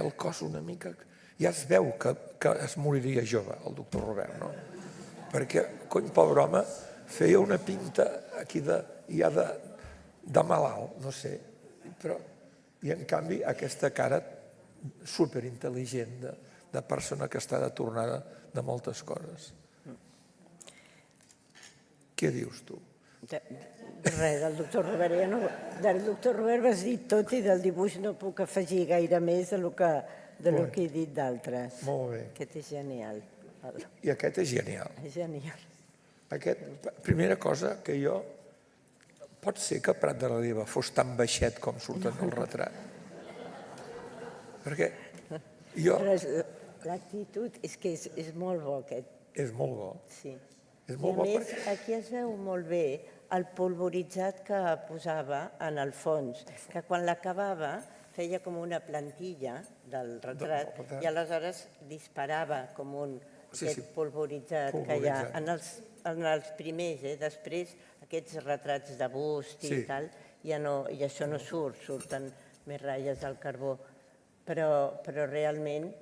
el cos una mica... Ja es veu que es moriria jove, el doctor Robert, no? Perquè, pobre home, feia una pinta aquí ja de malalt, no sé, però... I, en canvi, aquesta cara superintel·ligent de persona que està de tornada de moltes coses. Què dius tu? Res, del doctor Robert ja no... Del doctor Robert vas dir tot i del dibuix no puc afegir gaire més de lo que he dit d'altres. Molt bé. Aquest és genial. I aquest és genial. És genial. Primera cosa que jo... Pot ser que Prat de la Riba fos tan baixet com surt en el retrat? Perquè jo... L'actitud és que és molt bo, aquest. És molt bo. Sí. És molt bo perquè... I a més, aquí es veu molt bé el polvoritzat que posava en el fons, que quan l'acabava feia com una plantilla del retrat i aleshores disparava com aquest polvoritzat que hi ha en els primers, després aquests retrats de bust i tal, i això no surt, surten més ratlles del carbó. Però realment,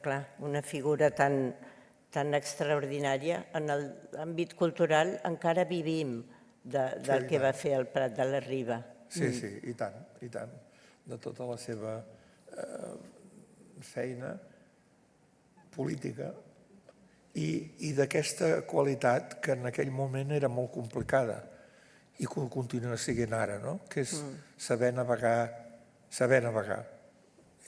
clar, una figura tan extraordinària, en l'àmbit cultural encara vivim del que va fer el Prat de la Riba. Sí, i tant, i tant. De tota la seva feina política i d'aquesta qualitat que en aquell moment era molt complicada i que continua sent ara, que és saber navegar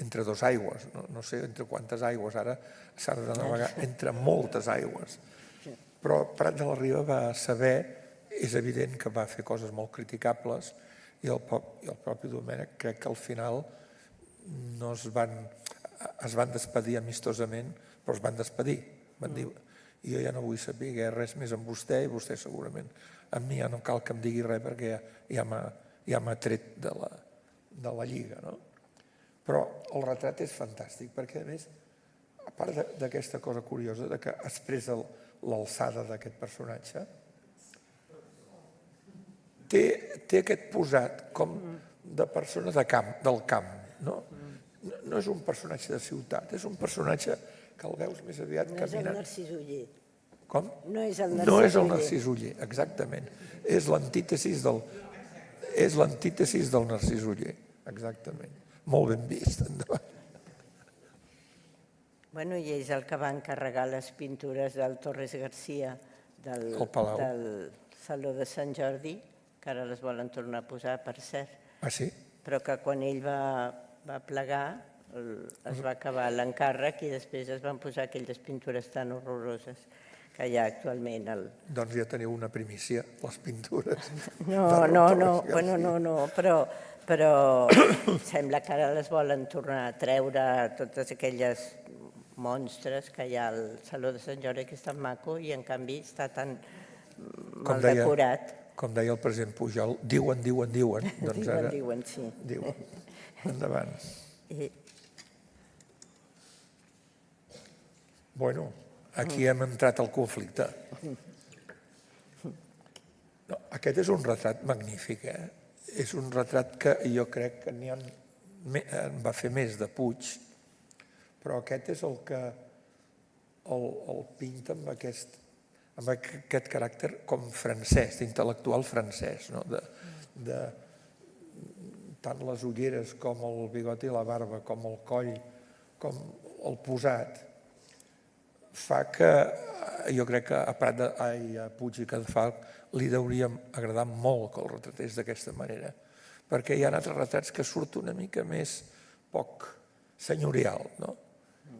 entre dues aigües, no sé entre quantes aigües, ara s'ha de navegar entre moltes aigües. Però Prat de la Riba va saber, és evident que va fer coses molt criticables i el propi Domènec crec que al final no es van despedir amistosament, però es van despedir. Van dir, jo ja no vull saber res més amb vostè i vostè segurament amb mi ja no cal que em digui res perquè ja m'ha tret de la lliga. Però el retrat és fantàstic perquè, a més, part d'aquesta cosa curiosa de que expressa l'alçada d'aquest personatge, té aquest posat com de persona del camp, no? No és un personatge de ciutat, és un personatge que el veus més aviat No és el caminant. Narcís Oller. Com? No és el No és el Narcís Narcís Oller, exactament. És l'antítesis del Narcís Oller, exactament. Molt ben vist, endavant. Bueno, i és el que va encarregar les pintures del Torres Garcia del Palau. Saló de Sant Jordi, que ara les volen tornar a posar, per cert, Ah, sí? però que quan ell va plegar es va acabar l'encàrrec i després es van posar aquelles pintures tan horroroses que hi ha actualment. Doncs ja teniu una primícia, les pintures. No, però sembla que ara les volen tornar a treure, totes aquelles monstres que hi ha al Saló de Sant Jordi, que és tan maco i en canvi està tan mal decorat. Com deia el president Pujol, diuen. Doncs ara Diuen, sí. diuen. Endavant. Bueno, aquí hem entrat al conflicte. No, aquest és un retrat magnífic, És un retrat que jo crec que en va fer més de Puig, però aquest és el que el pinta amb aquest caràcter com francès, d'intel·lectual francès, no? Tant les ulleres com el bigot i la barba, com el coll, com el posat, fa que jo crec que a Puig i Cadafalch li hauria agradat molt que el retratés d'aquesta manera, perquè hi ha altres retrats que surt una mica més poc senyorial, no?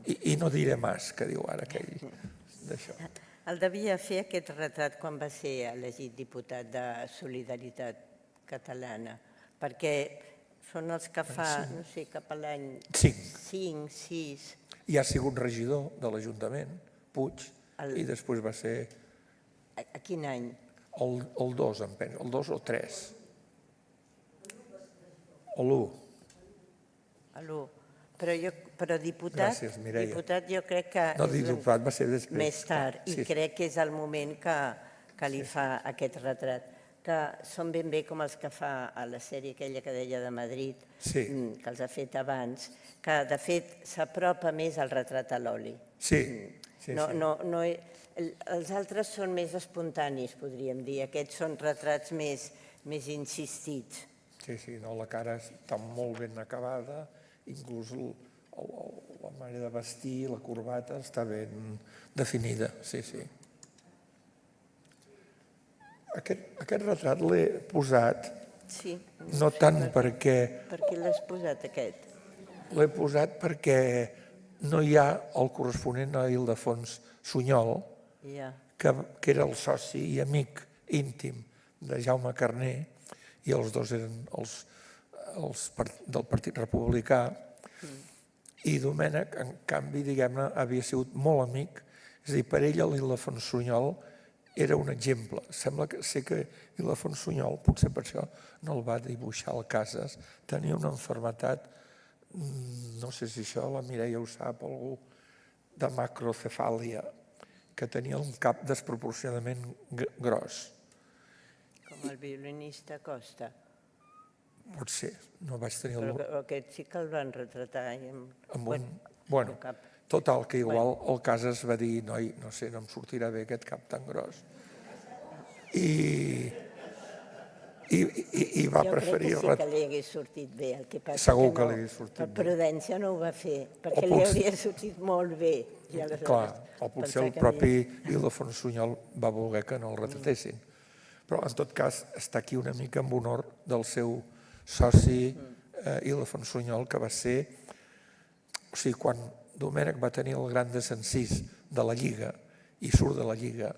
I no diré més, que diu ara aquell d'això. El devia fer aquest retrat quan va ser elegit diputat de Solidaritat Catalana, perquè són els que fa, no sé, cap a l'any 5, 6... I ha sigut regidor de l'Ajuntament, Puig, i després va ser... A quin any? El 2, em penso, el 2 o 3. O l'1. L'1. Però diputat, Gràcies, Mireia. Diputat jo crec que... No, diputat va ser després. Més tard, i crec que és el moment que li fa aquest retrat, que són ben bé com els que fa a la sèrie aquella que deia de Madrid, que els ha fet abans, que de fet s'apropa més al retrat a l'oli. Sí. Els altres són més espontanis, podríem dir. Aquests són retrats més insistits. Sí, la cara està molt ben acabada, inclús la manera de vestir, la corbata, està ben definida, sí. Aquest retrat l'he posat, no tant perquè... Per què l'has posat, aquest? L'he posat perquè no hi ha el corresponent a Ildefons Sunyol, que era el soci i amic íntim de Jaume Carner, i els dos eren els del Partit Republicà, i Domènech, en canvi, diguem-ne, havia sigut molt amic, és a dir, per ell l'Ildefons Sunyol era un exemple. Sembla que Ildefons Sunyol, potser per això no el va dibuixar al Casas, tenia una malaltia, no sé si això la Mireia ho sap, algú de macrocefàlia, que tenia un cap desproporcionadament gros. Com el violinista Costa. Pot ser, no vaig tenir... Però aquest sí que el van retratar. Bueno, total, que igual el Casas va dir, noi, no sé, no em sortirà bé aquest cap tan gros. I va preferir... Jo crec que sí que li hagués sortit bé, el que passa segur que li hagués sortit bé. Per prudència no ho va fer, perquè li hauria sortit molt bé. Clar, o potser el propi Ildefons Sunyol va voler que no el retratessin. Però, en tot cas, està aquí una mica en honor del seu soci Ildefons Sunyol, que va ser... O sigui, quan Domènech va tenir el gran desencís de la Lliga i surt de la Lliga,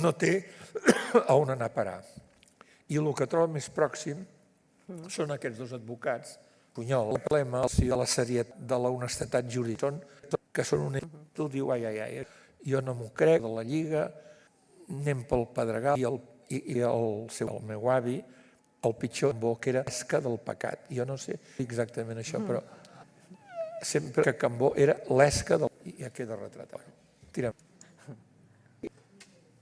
no té a on anar a parar. I el que troba més pròxim són aquests dos advocats, Sunyol, el problema de la sèrie de la honestedat jurídica, que són un... Tu diu, jo no m'ho crec, de la Lliga, anem pel Pedregal, i el meu avi, el pitjor bo, que era esca del pecat. Jo no sé exactament això, però sempre que Cambó era l'esca del... I ja queda retratat. Tirem.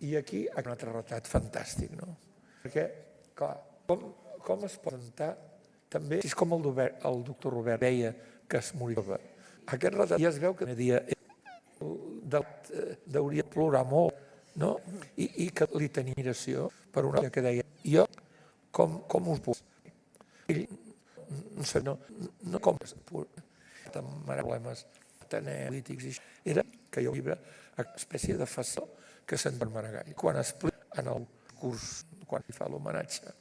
I aquí un altre retrat fantàstic, no? Perquè, clar, com es pot presentar també, és com el doctor Robert deia que es moria jove. Aquest retrat ja es veu que dia hauria de plorar molt, no? I que li tenia admiració per una que deia, jo com us puc? Ell, no sé, no com es puc, amb problemes polítics, era que hi ha un llibre, una espècie de façó que se'n va Maragall. Quan explica en el curs, quan li fa l'homenatge,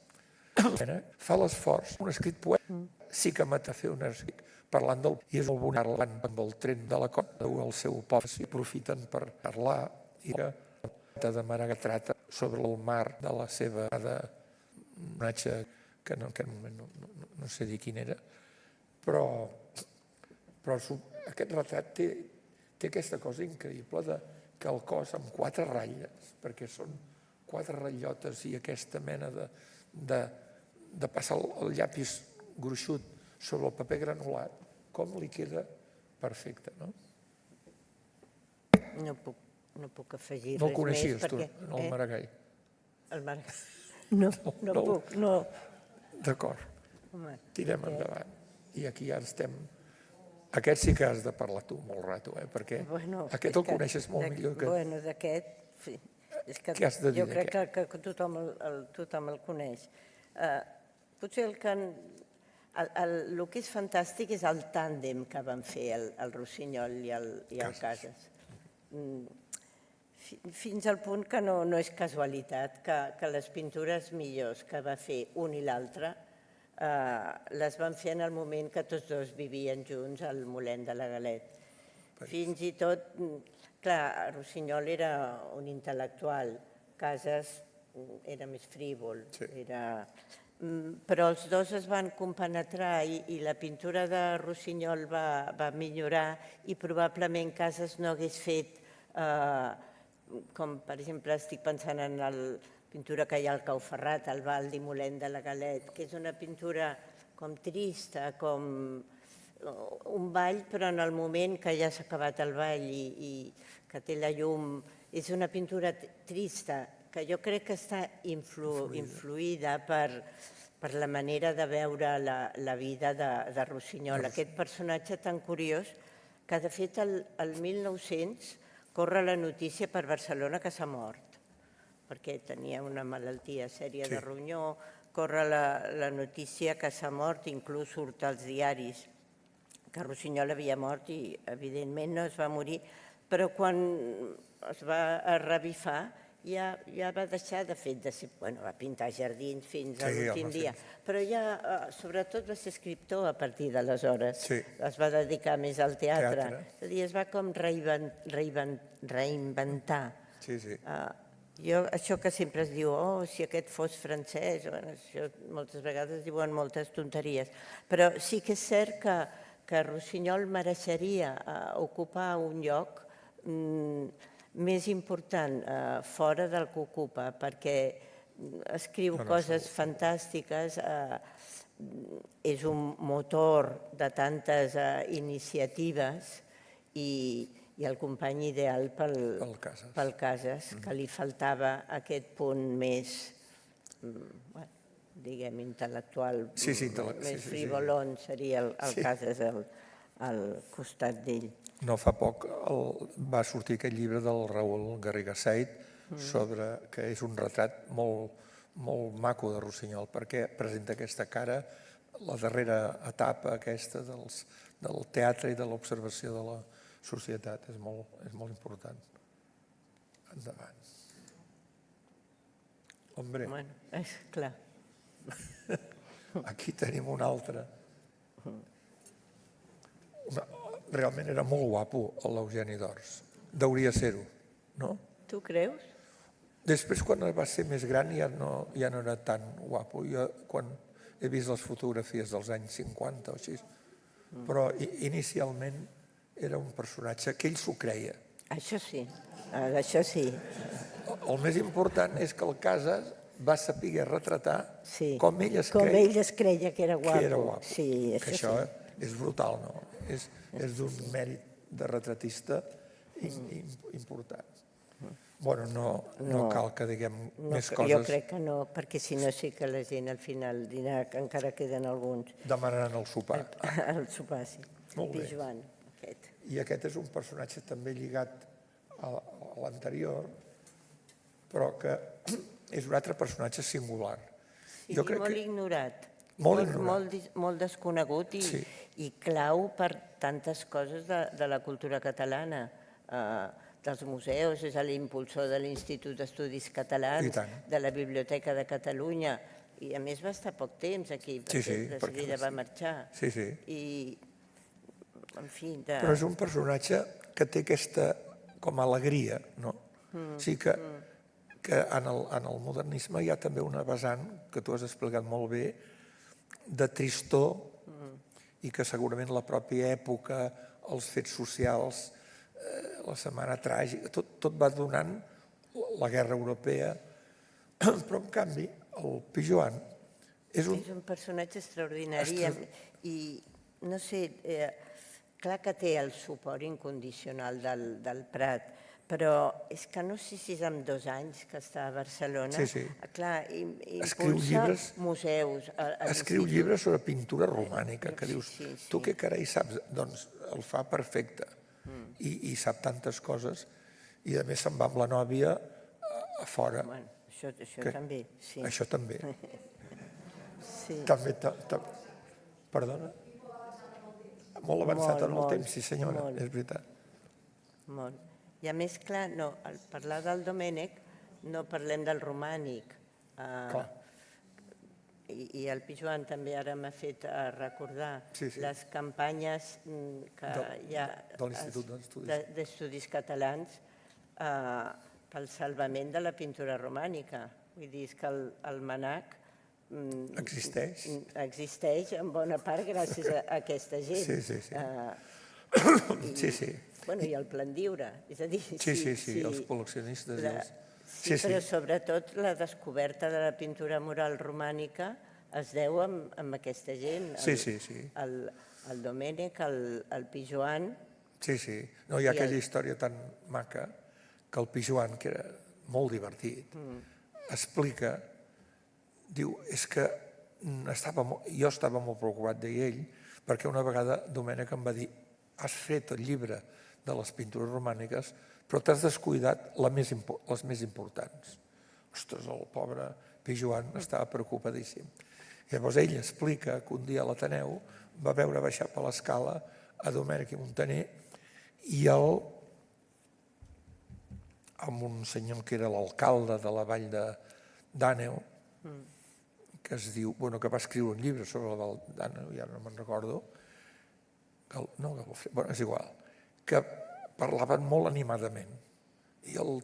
fa l'esforç, un escrit poeta, sí que m'ha de fer un escrit parlant del... I és molt bonic parlant amb el tren de la costa, el seu poble, i aprofiten per parlar, i que de Maragall trata sobre el mar de la seva homenatge, que en aquest moment no sé dir quin era, però aquest retrat té aquesta cosa increïble que el cos amb 4 ratlles, perquè són 4 ratllotes i aquesta mena de passar el llapis gruixut sobre el paper granulat, com li queda perfecte, no? No puc afegir No el res més. coneixies, tu, el Maragall? El Maragall? No puc, no. D'acord, tirem endavant. I aquí ja estem... Aquest sí que has de parlar tu molt rato, perquè aquest el coneixes molt millor que... Bueno, d'aquest, sí. Què has de dir jo crec que tothom el coneix. Potser el que és fantàstic és el tàndem que van fer el Rossinyol i el Casas. Fins al punt que no és casualitat que les pintures millors que va fer un i l'altre les van fer en el moment que tots dos vivien junts al Molent de la Galet. Fins i tot, clar, Rossinyol era un intel·lectual, Casas era més frívol, però els dos es van compenetrar i la pintura de Rossinyol va millorar i probablement Casas no hagués fet, com per exemple estic pensant en la pintura que hi ha al Cau Ferrat, al Val i Molent de la Galet, que és una pintura com trista, com un ball, però en el moment que ja s'ha acabat el ball i que té la llum, és una pintura trista, que jo crec que està influïda per la manera de veure la vida de Rossinyol. Aquest personatge tan curiós que, de fet, el 1900 corre la notícia per Barcelona que s'ha mort, perquè tenia una malaltia sèria de ronyó, corre la notícia que s'ha mort, inclús surt als diaris que Rossinyol havia mort i, evidentment, no es va morir, però quan es va revifar ja va deixar, de fet, de ser... va pintar jardins fins a l'últim dia, però ja, sobretot, va ser escriptor a partir d'aleshores. Es va dedicar més al teatre. És a dir, es va com reinventar. Això que sempre es diu, si aquest fos francès, moltes vegades diuen moltes tonteries, però sí que és cert que Rossinyol mereixeria ocupar un lloc més important fora del que ocupa, perquè escriu coses fantàstiques, és un motor de tantes iniciatives i el company ideal pel Casas, que li faltava aquest punt més, diguem, intel·lectual, més frivolon seria el Casas al costat d'ell. No fa poc va sortir aquest llibre del Raül Garriga Said, que és un retrat molt maco de Rossinyol, perquè presenta aquesta cara, la darrera etapa aquesta del teatre i de l'observació de la societat. És molt important. Endavant. Hombre. És clar. Aquí tenim un altre. Realment era molt guapo, l'Eugeni d'Ors. Deuria ser-ho, no? Tu creus? Després, quan va ser més gran, ja no era tan guapo. Jo, quan he vist les fotografies dels anys 50 o així, però inicialment era un personatge que ell s'ho creia. Això sí, això sí. El més important és que el Casas va saber retratar com ell es creia que era guapo. Sí, això és brutal, no? És d'un mèrit de retratista important. Bueno, no cal que diguem més coses. Jo crec que no, perquè si no sí que la gent al final dirà que encara queden alguns. Demanaran el sopar. El sopar, sí. Molt bé. Pijuan, aquest. I aquest és un personatge també lligat a l'anterior, però que és un altre personatge singular. Sí, molt ignorat. Molt desconegut i clau per tantes coses de la cultura catalana, dels museus, és l'impulsor de l'Institut d'Estudis Catalans, de la Biblioteca de Catalunya, i a més va estar poc temps aquí, perquè de seguida va marxar. Sí, sí. Però és un personatge que té aquesta com alegria, no? O sigui que en el modernisme hi ha també una vessant, que tu has explicat molt bé, de tristor, i que segurament la pròpia època, els fets socials, la setmana tràgica, tot va donant la guerra europea, però en canvi el Pijoan és un personatge extraordinari i no sé, clar que té el suport incondicional del Prat, però és que no sé si és amb 2 anys que està a Barcelona, clar, impulsa museus. Escriu llibres sobre pintura romànica, que dius, tu què carai saps? Doncs el fa perfecte. I sap tantes coses, i a més se'n va amb la nòvia a fora. Això també, sí. Això també. També, perdona? Molt avançat en el temps, sí senyora, és veritat. Molt. I a més, clar, al parlar del Domènec no parlem del romànic. Clar. I el Pijoan també ara m'ha fet recordar les campanyes que hi ha de l'Institut d'Estudis Catalans pel salvament de la pintura romànica. Vull dir, és que el MNAC existeix en bona part gràcies a aquesta gent. I el Plandiure, és a dir... Sí, els col·leccionistes. Sí, però sobretot la descoberta de la pintura mural romànica es deu amb aquesta gent. El Domènec, el Pijoan... Sí, hi ha aquella història tan maca que el Pijoan, que era molt divertit, explica, diu, és que jo estava molt preocupat d'ell, perquè una vegada Domènec em va dir, has fet el llibre de les pintures romàniques, però t'has descuidat les més importants. Ostres, el pobre Pijoan estava preocupadíssim. Llavors ell explica que un dia a l'Ateneu va veure baixar per l'escala a Domènec i Montaner i amb un senyor que era l'alcalde de la vall d'Àneu, que es diu, que va escriure un llibre sobre la vall d'Àneu, ja no me'n recordo, és igual, que parlaven molt animadament. I el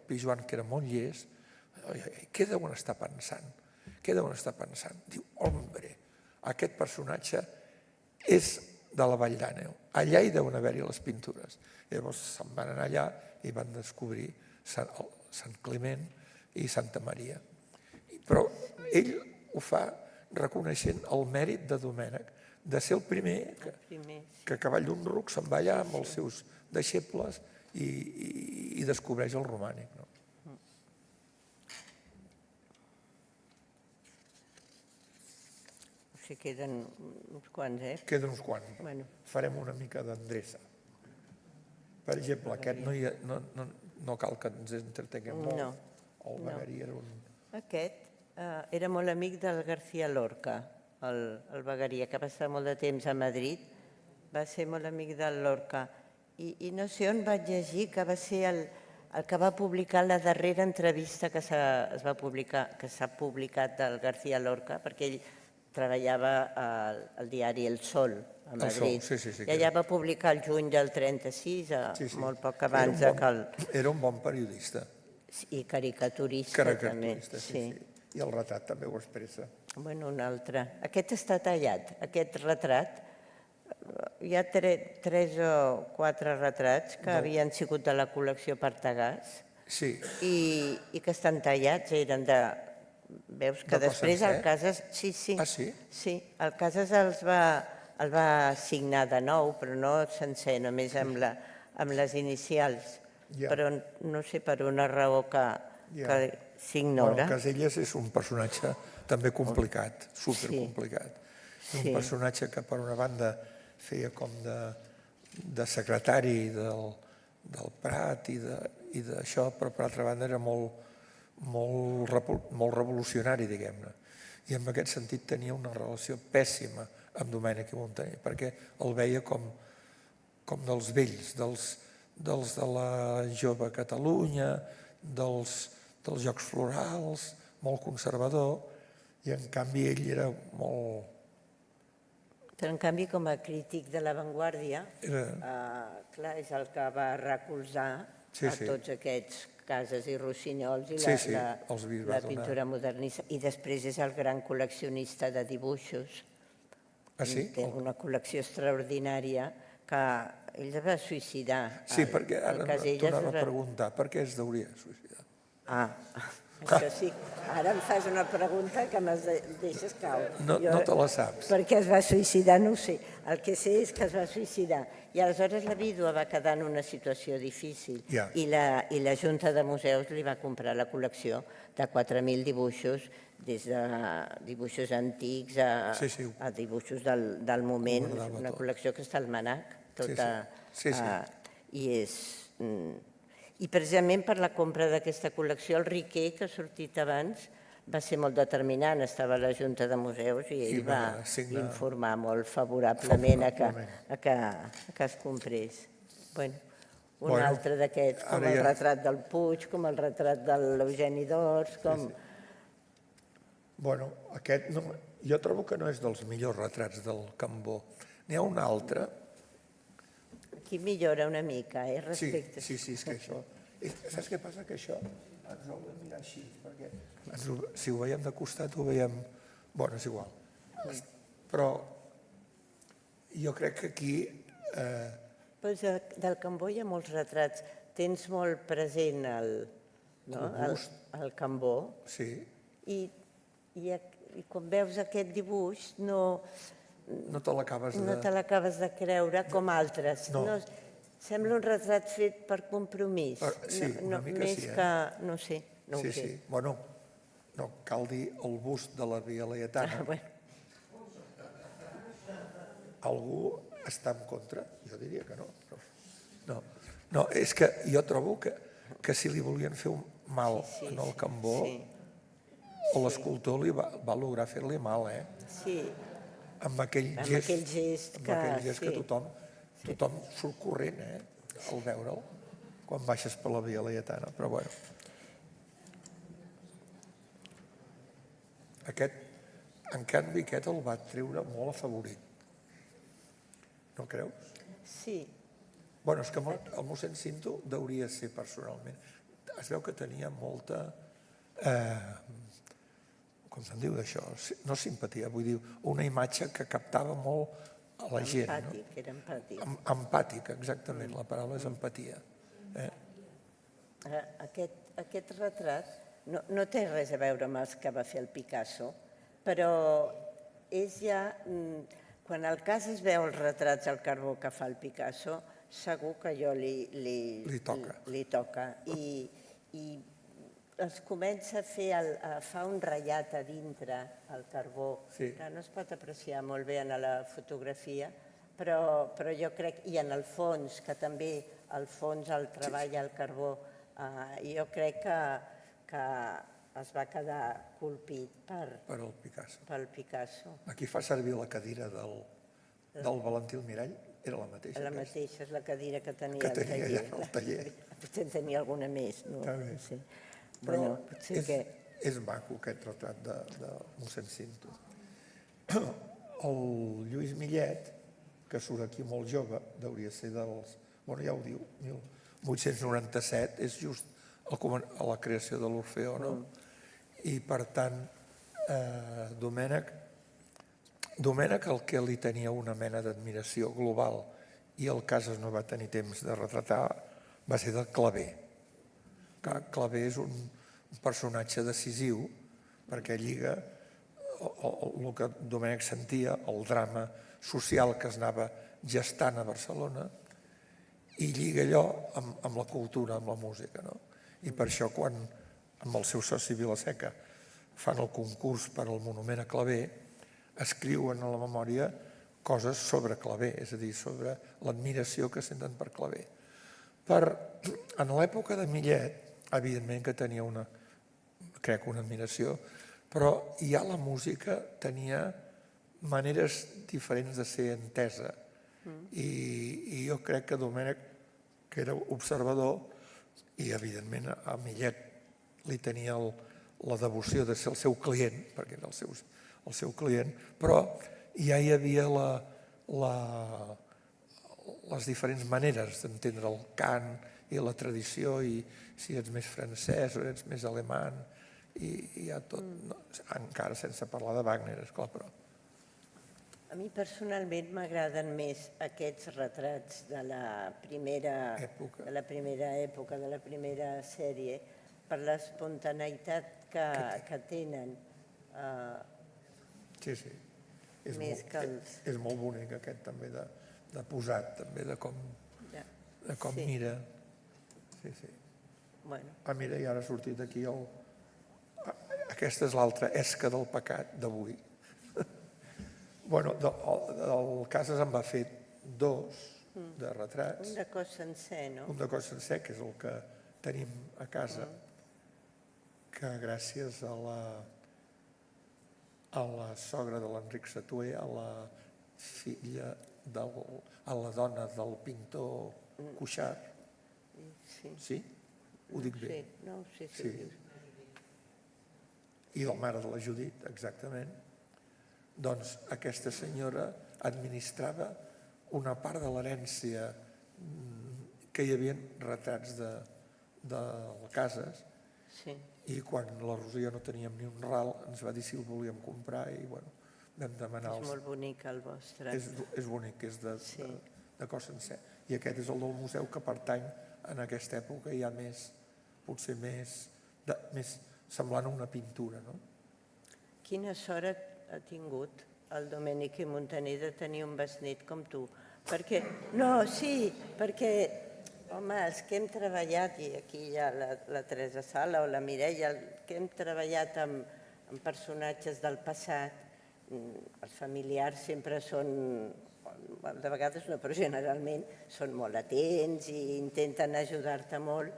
Pijoan, que era molt llest, què deuen estar pensant? Diu, hombre, aquest personatge és de la Vall d'Àneu. Allà hi deuen haver-hi les pintures. Llavors se'n van anar allà i van descobrir Sant Climent i Santa Maria. Però ell ho fa reconeixent el mèrit de Domènec de ser el primer que a cavall d'un ruc se'n va allà amb els seus deixebles i descobreix el romànic. O sigui, queden uns quants, Queden uns quants. Farem una mica d'endreça. Per exemple, aquest no cal que ens entretenguem molt. El Veguerí era un... Aquest era molt amic del García Lorca, el Veguerí, que va estar molt de temps a Madrid, va ser molt amic del Lorca. I no sé on vaig llegir que va ser el que va publicar la darrera entrevista que s'ha publicat del García Lorca, perquè ell treballava al diari El Sol, a Madrid. I allà va publicar el juny del 36, molt poc abans que el... Era un bon periodista. I caricaturista també. I el retrat també ho expressa. Bueno, un altre. Aquest està tallat, aquest retrat. Hi ha 3 o 4 retrats que havien sigut de la col·lecció Partagàs i que estan tallats, eren de... Veus que després el Casas... Ah, sí? Sí, el Casas els va el va signar de nou, però no sencer, només amb les inicials. Ja. Però no sé per una raó que s'ignora. Casellas és un personatge també complicat, supercomplicat. Un personatge que per una banda feia com de secretari del Prat i d'això, però per altra banda era molt revolucionari, diguem-ne. I en aquest sentit tenia una relació pèssima amb Domènec i Montaner, perquè el veia com dels vells, dels de la jove Catalunya, dels Jocs Florals, molt conservador, i en canvi ell era molt... Però en canvi, com a crític de l'avantguàrdia, clar, és el que va recolzar a tots aquests Casas i Rossinyols i la pintura modernista. I després és el gran col·leccionista de dibuixos. Ah, sí? Té una col·lecció extraordinària que ell es va suïcidar. Sí, perquè ara tornava a preguntar, per què es hauria suïcidar? Això sí, ara em fas una pregunta que me'ls deixes caure. No te la saps. Per què es va suïcidar, no ho sé. El que sé és que es va suïcidar. I aleshores la vídua va quedar en una situació difícil. I la Junta de Museus li va comprar la col·lecció de 4.000 dibuixos, des de dibuixos antics a dibuixos del moment. Una col·lecció que està al Manac. I precisament per la compra d'aquesta col·lecció, el Riquer, que ha sortit abans, va ser molt determinant, estava a la Junta de Museus i ell va informar molt favorablement a que es comprés. Un altre d'aquests, com el retrat del Puig, com el retrat de l'Eugeni d'Ors, com... Bueno, aquest jo trobo que no és dels millors retrats del Cambó. N'hi ha un altre... Aquí millora una mica, respecte... Sí, és que això... Saps què passa? Que això ens ho hem de mirar així, perquè si ho veiem de costat ho veiem... Bueno, és igual. Però jo crec que aquí... Del Cambó hi ha molts retrats. Tens molt present el Cambó. Sí. I quan veus aquest dibuix no te l'acabes de creure com altres. Sembla un retrat fet per compromís. Sí, una mica sí. Més que, no sé, no ho sé. Sí. Bueno, no cal dir el bust de la Via Laietana. Algú està en contra? Jo diria que no. No, és que jo trobo que si li volien fer un mal en el Cambó, l'escultor va lograr fer-li mal, Sí. Amb aquell gest que tothom surt corrent, al veure'l, quan baixes per la Via Laietana, però bueno. En canvi, aquest el va treure molt afavorit. No creus? Sí. Bueno, és que el mossèn Cinto hauria de ser personalment. Es veu que tenia molta... com se'n diu d'això? No simpatia, vull dir, una imatge que captava molt a la gent. Empàtic, era empàtic. Empàtic, exactament, la paraula és empatia. Aquest retrat no té res a veure amb els que va fer el Picasso, però és ja... Quan al cas es veu els retrats al carbó que fa el Picasso, segur que allò li toca. I els comença a fa un ratllat a dintre al carbó, que no es pot apreciar molt bé en la fotografia, però jo crec, i en el fons, que també al fons el treballa al carbó, jo crec que es va quedar colpit pel Picasso. Aquí fa servir la cadira del Valentí Almirall, era la mateixa. La mateixa, és la cadira que tenia al taller. Potser en tenia alguna més, no sé. Però és maco aquest retrat de mossèn Cinto. El Lluís Millet, que surt aquí molt jove, hauria de ser dels... Bueno, ja ho diu, 1897, és just a la creació de l'Orfeó, no? I, per tant, Domènec el que li tenia una mena d'admiració global i el Casas no va tenir temps de retratar va ser del Clavé. Clavé és un personatge decisiu perquè lliga el que Domènec sentia, el drama social que es anava gestant a Barcelona i lliga allò amb la cultura, amb la música. I per això quan amb el seu soci Vilaseca fan el concurs per al monument a Clavé, escriuen a la memòria coses sobre Clavé, és a dir, sobre l'admiració que senten per Clavé. En l'època de Millet, evidentment que tenia una admiració, però ja la música tenia maneres diferents de ser entesa. I jo crec que Domènec, que era observador, i evidentment a Millet li tenia la devoció de ser el seu client, perquè era el seu client, però ja hi havia les diferents maneres d'entendre el cant i la tradició, i si ets més francès o ets més alemany, i hi ha tot, encara sense parlar de Wagner, esclar, però... A mi personalment m'agraden més aquests retrats de la primera època, de la primera sèrie, per l'espontaneïtat que tenen. Sí, sí. És molt bonic aquest també, de posat, també, de com mira. Sí, sí. Mira, i ara ha sortit aquí aquesta és l'altra esca del pecat d'avui. Bueno, del Casas en va fer 2 de retrats. Un de cos sencer, no? Un de cos sencer, que és el que tenim a casa, que gràcies a la sogra de l'Enric Satué, a la filla, a la dona del pintor Cuixart. Sí? Ho dic bé? Sí. I la mare de la Judit, exactament. Doncs aquesta senyora administrava una part de l'herència que hi havia retrats de Casas, i quan la Rosia no teníem ni un ral ens va dir si el volíem comprar i vam demanar... És molt bonic el vostre. És bonic, és de cos sencer. I aquest és el del museu que pertany en aquesta època ja potser més semblant a una pintura. Quina sort ha tingut el Domènec i Montaner de tenir un besnet com tu. Perquè, home, els que hem treballat, i aquí hi ha la Teresa Sala o la Mireia, que hem treballat amb personatges del passat, els familiars sempre són, de vegades no, però generalment són molt atents i intenten ajudar-te molt,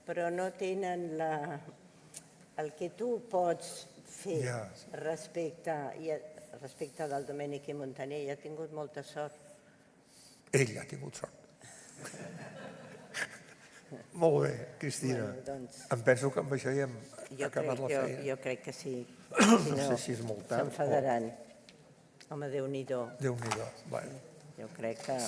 però no tenen el que tu pots fer respecte del Domènec i Montaner. I ha tingut molta sort. Ell ha tingut sort. Molt bé, Cristina. Em penso que amb això ja hem acabat la feina. Jo crec que sí. No sé si és molt tard. S'enfadaran. Home, Déu-n'hi-do. Déu-n'hi-do. Jo crec que...